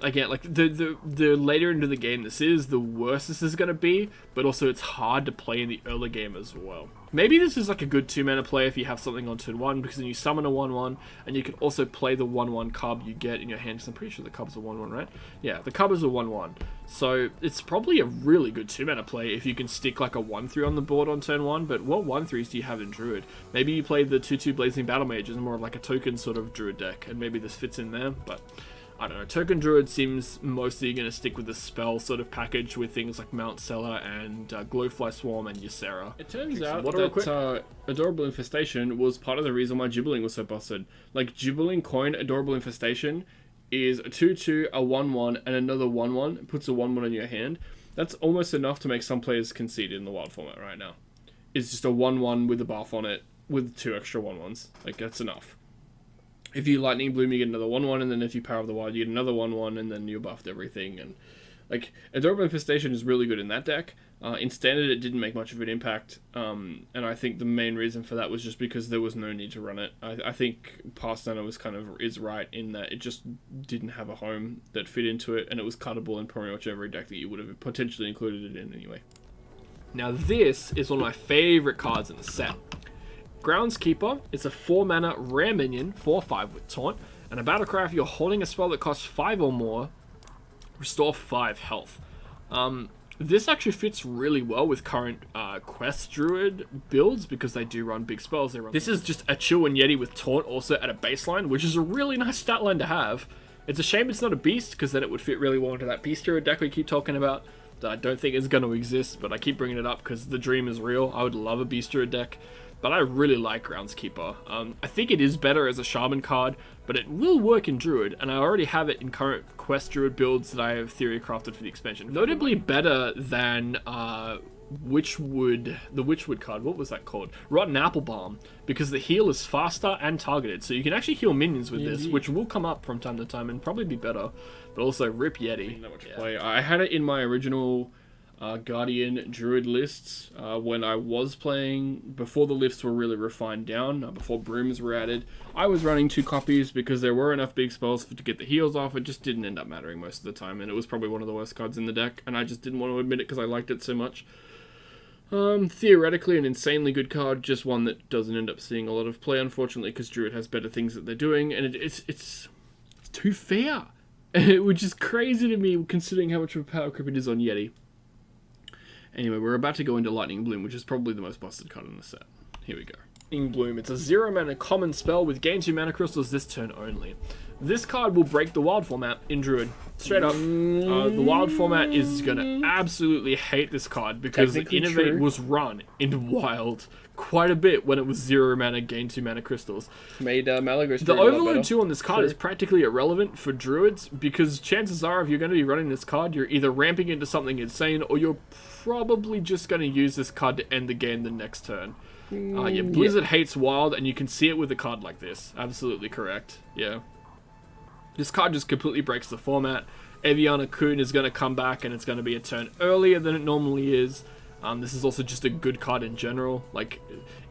Again, like the later into the game this is, the worse this is going to be, but also it's hard to play in the early game as well. Maybe this is like a good 2 mana play if you have something on turn 1, because then you summon a 1/1, and you can also play the 1/1 cub you get in your hand, because I'm pretty sure the cub's a 1/1, right? Yeah, the cub is a 1/1. So it's probably a really good 2 mana play if you can stick like a 1/3 on the board on turn 1, but what 1/3s do you have in Druid? Maybe you play the 2/2 Blazing Battle Mage as more of like a token sort of Druid deck, and maybe this fits in there, but I don't know. Token Druid seems mostly going to stick with the spell sort of package with things like Mount Cellar and Glowfly Swarm and Ysera. It turns out that Adorable Infestation was part of the reason why Gibbling was so busted. Like, Gibbling coin Adorable Infestation is a 2/2, a 1/1, and another 1/1. It puts a 1/1 in your hand. That's almost enough to make some players concede in the wild format right now. It's just a 1/1 with a buff on it with 2 extra 1/1s. Like, that's enough. If you Lightning Bloom, you get another 1/1, and then if you Power of the Wild, you get another 1/1, and then you're buffed everything. And like, Adorable Infestation is really good in that deck. In Standard, it didn't make much of an impact, and I think the main reason for that was just because there was no need to run it. I think Pathfinder is right in that it just didn't have a home that fit into it, and it was cuttable in pretty much every deck that you would have potentially included it in anyway. Now this is one of my favorite cards in the set. Groundskeeper is a 4 mana rare minion, 4/5 with taunt, and a battlecry if you're holding a spell that costs 5 or more, restore 5 health. This actually fits really well with current Quest Druid builds because they do run big spells. This is just a Chill and Yeti with taunt also at a baseline, which is a really nice stat line to have. It's a shame it's not a beast, because then it would fit really well into that Beast Druid deck we keep talking about that I don't think is going to exist, but I keep bringing it up because the dream is real. I would love a Beast Druid deck. But I really like Groundskeeper. I think it is better as a Shaman card, but it will work in Druid, and I already have it in current Quest Druid builds that I have theory crafted for the expansion. Notably better than the Witchwood card. What was that called? Rotten Apple Balm, because the heal is faster and targeted, so you can actually heal minions with this, which will come up from time to time and probably be better. But also rip Yeti. Not much play. I had it in my original Guardian Druid lists when I was playing before the lists were really refined down, before brooms were added. I was running 2 copies because there were enough big spells to get the heals off. It just didn't end up mattering most of the time, and it was probably one of the worst cards in the deck, and I just didn't want to admit it because I liked it so much. Theoretically an insanely good card, just one that doesn't end up seeing a lot of play, unfortunately, because Druid has better things that they're doing, and it's too fair, which is crazy to me considering how much of a power creep it is on Yeti. Anyway, we're about to go into Lightning Bloom, which is probably the most busted card in the set. Here we go. Lightning Bloom. It's a 0 mana common spell with gain 2 mana crystals this turn only. This card will break the wild format in Druid. Straight up. The wild format is going to absolutely hate this card because Innovate was run in wild quite a bit when it was 0 mana, gain 2 mana crystals. Made Malagos the Overload 2 on this card is practically irrelevant for Druids because chances are if you're going to be running this card, you're either ramping into something insane or you're probably just going to use this card to end the game the next turn. Blizzard hates wild, and you can see it with a card like this. Absolutely correct. Yeah. This card just completely breaks the format. Aviana Kun is going to come back, and it's going to be a turn earlier than it normally is. This is also just a good card in general. Like,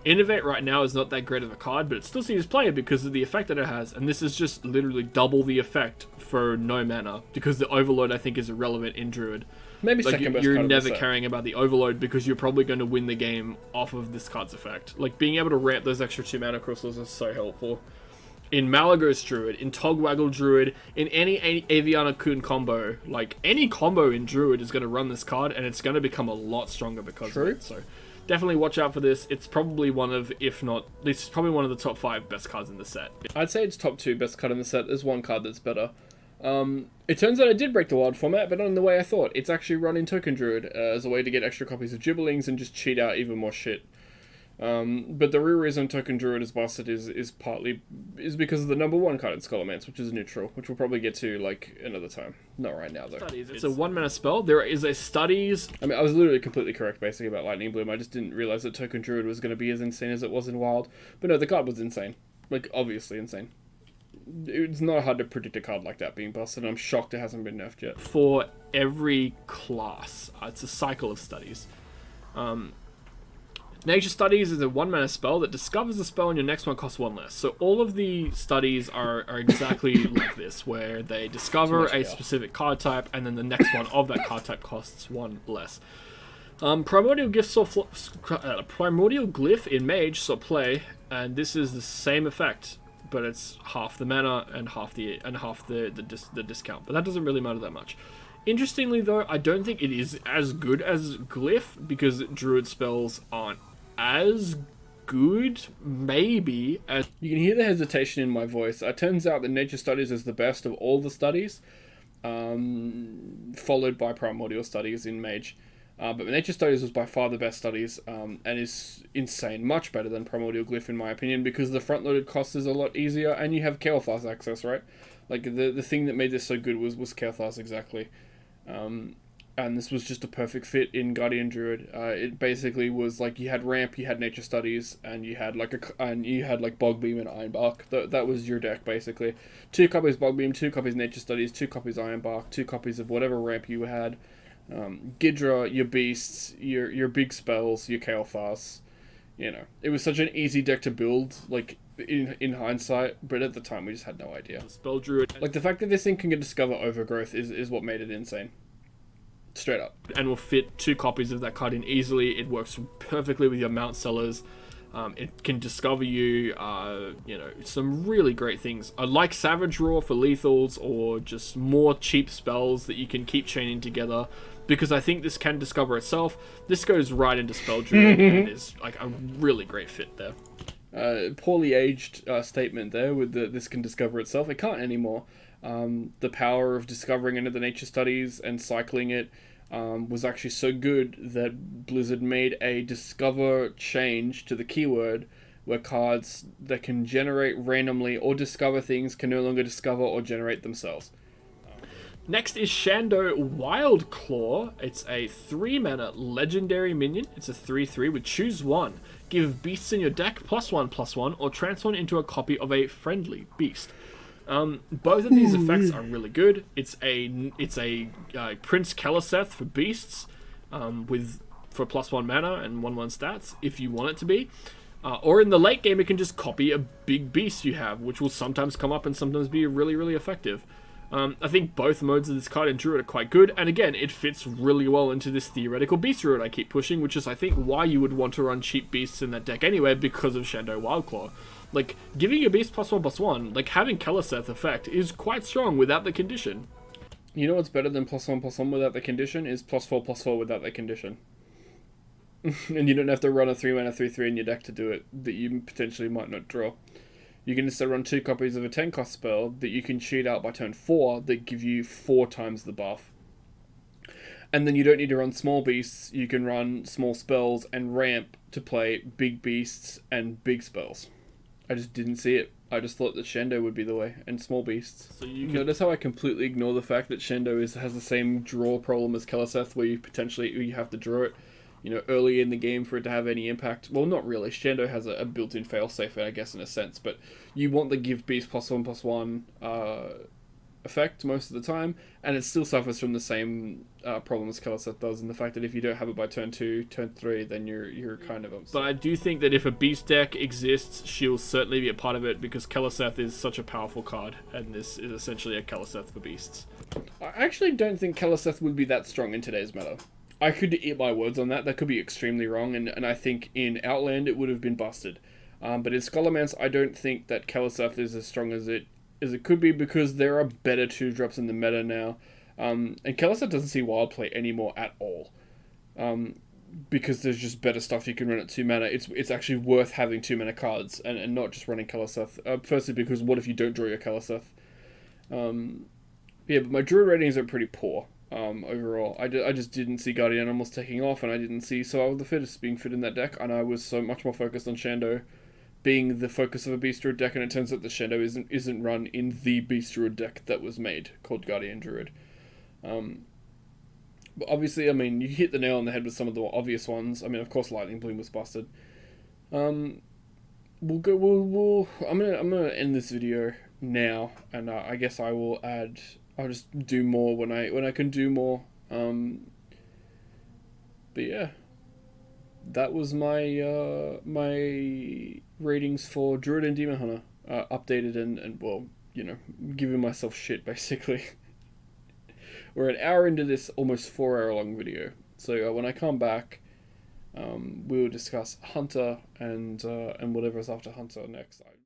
Innovate right now is not that great of a card, but it still sees play because of the effect that it has, and this is just literally double the effect for no mana, because the Overload, I think, is irrelevant in Druid. Maybe like second best you're card never caring about the Overload because you're probably going to win the game off of this card's effect. Like, being able to ramp those extra 2 mana crystals is so helpful. In Malagos Druid, in Togwaggle Druid, in any Aviana Kun combo, like, any combo in Druid is going to run this card, and it's going to become a lot stronger because of it. So, definitely watch out for this. It's probably one of, if not, this is probably one of the top 5 best cards in the set. I'd say it's top 2 best card in the set. There's one card that's better. It turns out it did break the wild format, but not in the way I thought. It's actually run in Token Druid as a way to get extra copies of Gibberlings and just cheat out even more shit. But the real reason Token Druid is busted is because of the number 1 card in Scholomance, which is neutral, which we'll probably get to like another time. Not right now though. Studies. It's a 1 mana spell. There is a Studies. I mean, I was literally completely correct basically about Lightning Bloom. I just didn't realize that Token Druid was going to be as insane as it was in Wild. But no, the card was insane. Like, obviously insane. It's not hard to predict a card like that being busted, and I'm shocked it hasn't been nerfed yet. For every class, it's a cycle of studies. Nature Studies is a 1 mana spell that discovers a spell and your next one costs 1 less. So all of the studies are exactly like this, where they discover a specific card type and then the next one of that card type costs 1 less. Primordial Glyph in Mage saw play, and this is the same effect, but it's half the mana and half the discount. But that doesn't really matter that much. Interestingly, though, I don't think it is as good as Glyph because Druid spells aren't as good, maybe. As you can hear the hesitation in my voice. It turns out that Nature Studies is the best of all the studies, followed by Primordial Studies in Mage. But Nature Studies was by far the best studies, and is insane. Much better than Primordial Glyph, in my opinion, because the front-loaded cost is a lot easier, and you have Kael'thas access, right? Like, the thing that made this so good was Kael'thas, exactly. And this was just a perfect fit in Guardian Druid. It basically was like you had Ramp, you had Nature Studies, and you had like Bogbeam and Ironbark. That was your deck basically. 2 copies Bogbeam, 2 copies Nature Studies, 2 copies Ironbark, 2 copies of whatever Ramp you had. Gidra, your beasts, your big spells, your Kael'thas. You know, it was such an easy deck to build. Like in hindsight, but at the time we just had no idea. Spell Druid, like the fact that this thing can discover Overgrowth is what made it insane. Straight up. And will fit 2 copies of that card in easily. It works perfectly with your Mount Sellers. It can discover you, some really great things. I like Savage Roar for lethals or just more cheap spells that you can keep chaining together, because I think this can discover itself. This goes right into Spell Druid and is like a really great fit there. Poorly aged statement there with this can discover itself. It can't anymore. The power of discovering into the Nature Studies and cycling it was actually so good that Blizzard made a discover change to the keyword, where cards that can generate randomly or discover things can no longer discover or generate themselves. Next is Shando Wildclaw. It's a 3-mana legendary minion. It's a 3/3 with choose one. Give beasts in your deck +1/+1 or transform into a copy of a friendly beast. Both of these effects are really good. It's a Prince Keleseth for beasts, for +1 mana and 1/1 stats if you want it to be. Or in the late game, it can just copy a big beast you have, which will sometimes come up and sometimes be really, really effective. I think both modes of this card in Druid are quite good, and again, it fits really well into this theoretical beast route I keep pushing, which is, I think, why you would want to run cheap beasts in that deck anyway, because of Shando Wildclaw. Like, giving your beast +1/+1, like having Keleseth effect, is quite strong without the condition. You know what's better than +1/+1 without the condition? Is +4/+4 without the condition. And you don't have to run a 3-mana 3/3 in your deck to do it, that you potentially might not draw. You can instead run 2 copies of a 10-cost spell that you can cheat out by turn 4 that give you 4 times the buff. And then you don't need to run small beasts, you can run small spells and ramp to play big beasts and big spells. I just didn't see it. I just thought that Shando would be the way, and small beasts. So you notice how I completely ignore the fact that Shando has the same draw problem as Keleseth, where you have to draw it, early in the game for it to have any impact. Well, not really. Shando has a built-in failsafe, I guess, in a sense, but you want the give beast +1/+1 effect most of the time, and it still suffers from the same problem as Keleseth does, in the fact that if you don't have it by turn 2, turn 3, then you're kind of upset. But I do think that if a beast deck exists, she'll certainly be a part of it, because Keleseth is such a powerful card, and this is essentially a Keleseth for beasts. I actually don't think Keleseth would be that strong in today's meta. I could eat my words on that. That could be extremely wrong, and I think in Outland it would have been busted. But in Scholomance, I don't think that Keleseth is as strong as it could be, because there are better 2-drops in the meta now. And Keleseth doesn't see wild play anymore at all. Because there's just better stuff you can run at 2 mana. It's actually worth having 2 mana cards and not just running Keleseth. Firstly, because what if you don't draw your Keleseth? But my Druid ratings are pretty poor. Overall, I just didn't see Guardian Animals taking off, and I didn't see Survival of the Fittest being fit in that deck, and I was so much more focused on Shando being the focus of a Beast Druid deck, and it turns out the Shando isn't run in the Beast Druid deck that was made, called Guardian Druid. But obviously, I mean, you hit the nail on the head with some of the obvious ones. I mean, of course, Lightning Bloom was busted. I'm gonna end this video now, and I guess I'll just do more when I can do more. But yeah, that was my my ratings for Druid and Demon Hunter, updated and well, giving myself shit basically. We're an hour into this almost 4-hour long video, so when I come back, we will discuss Hunter and whatever's after Hunter next.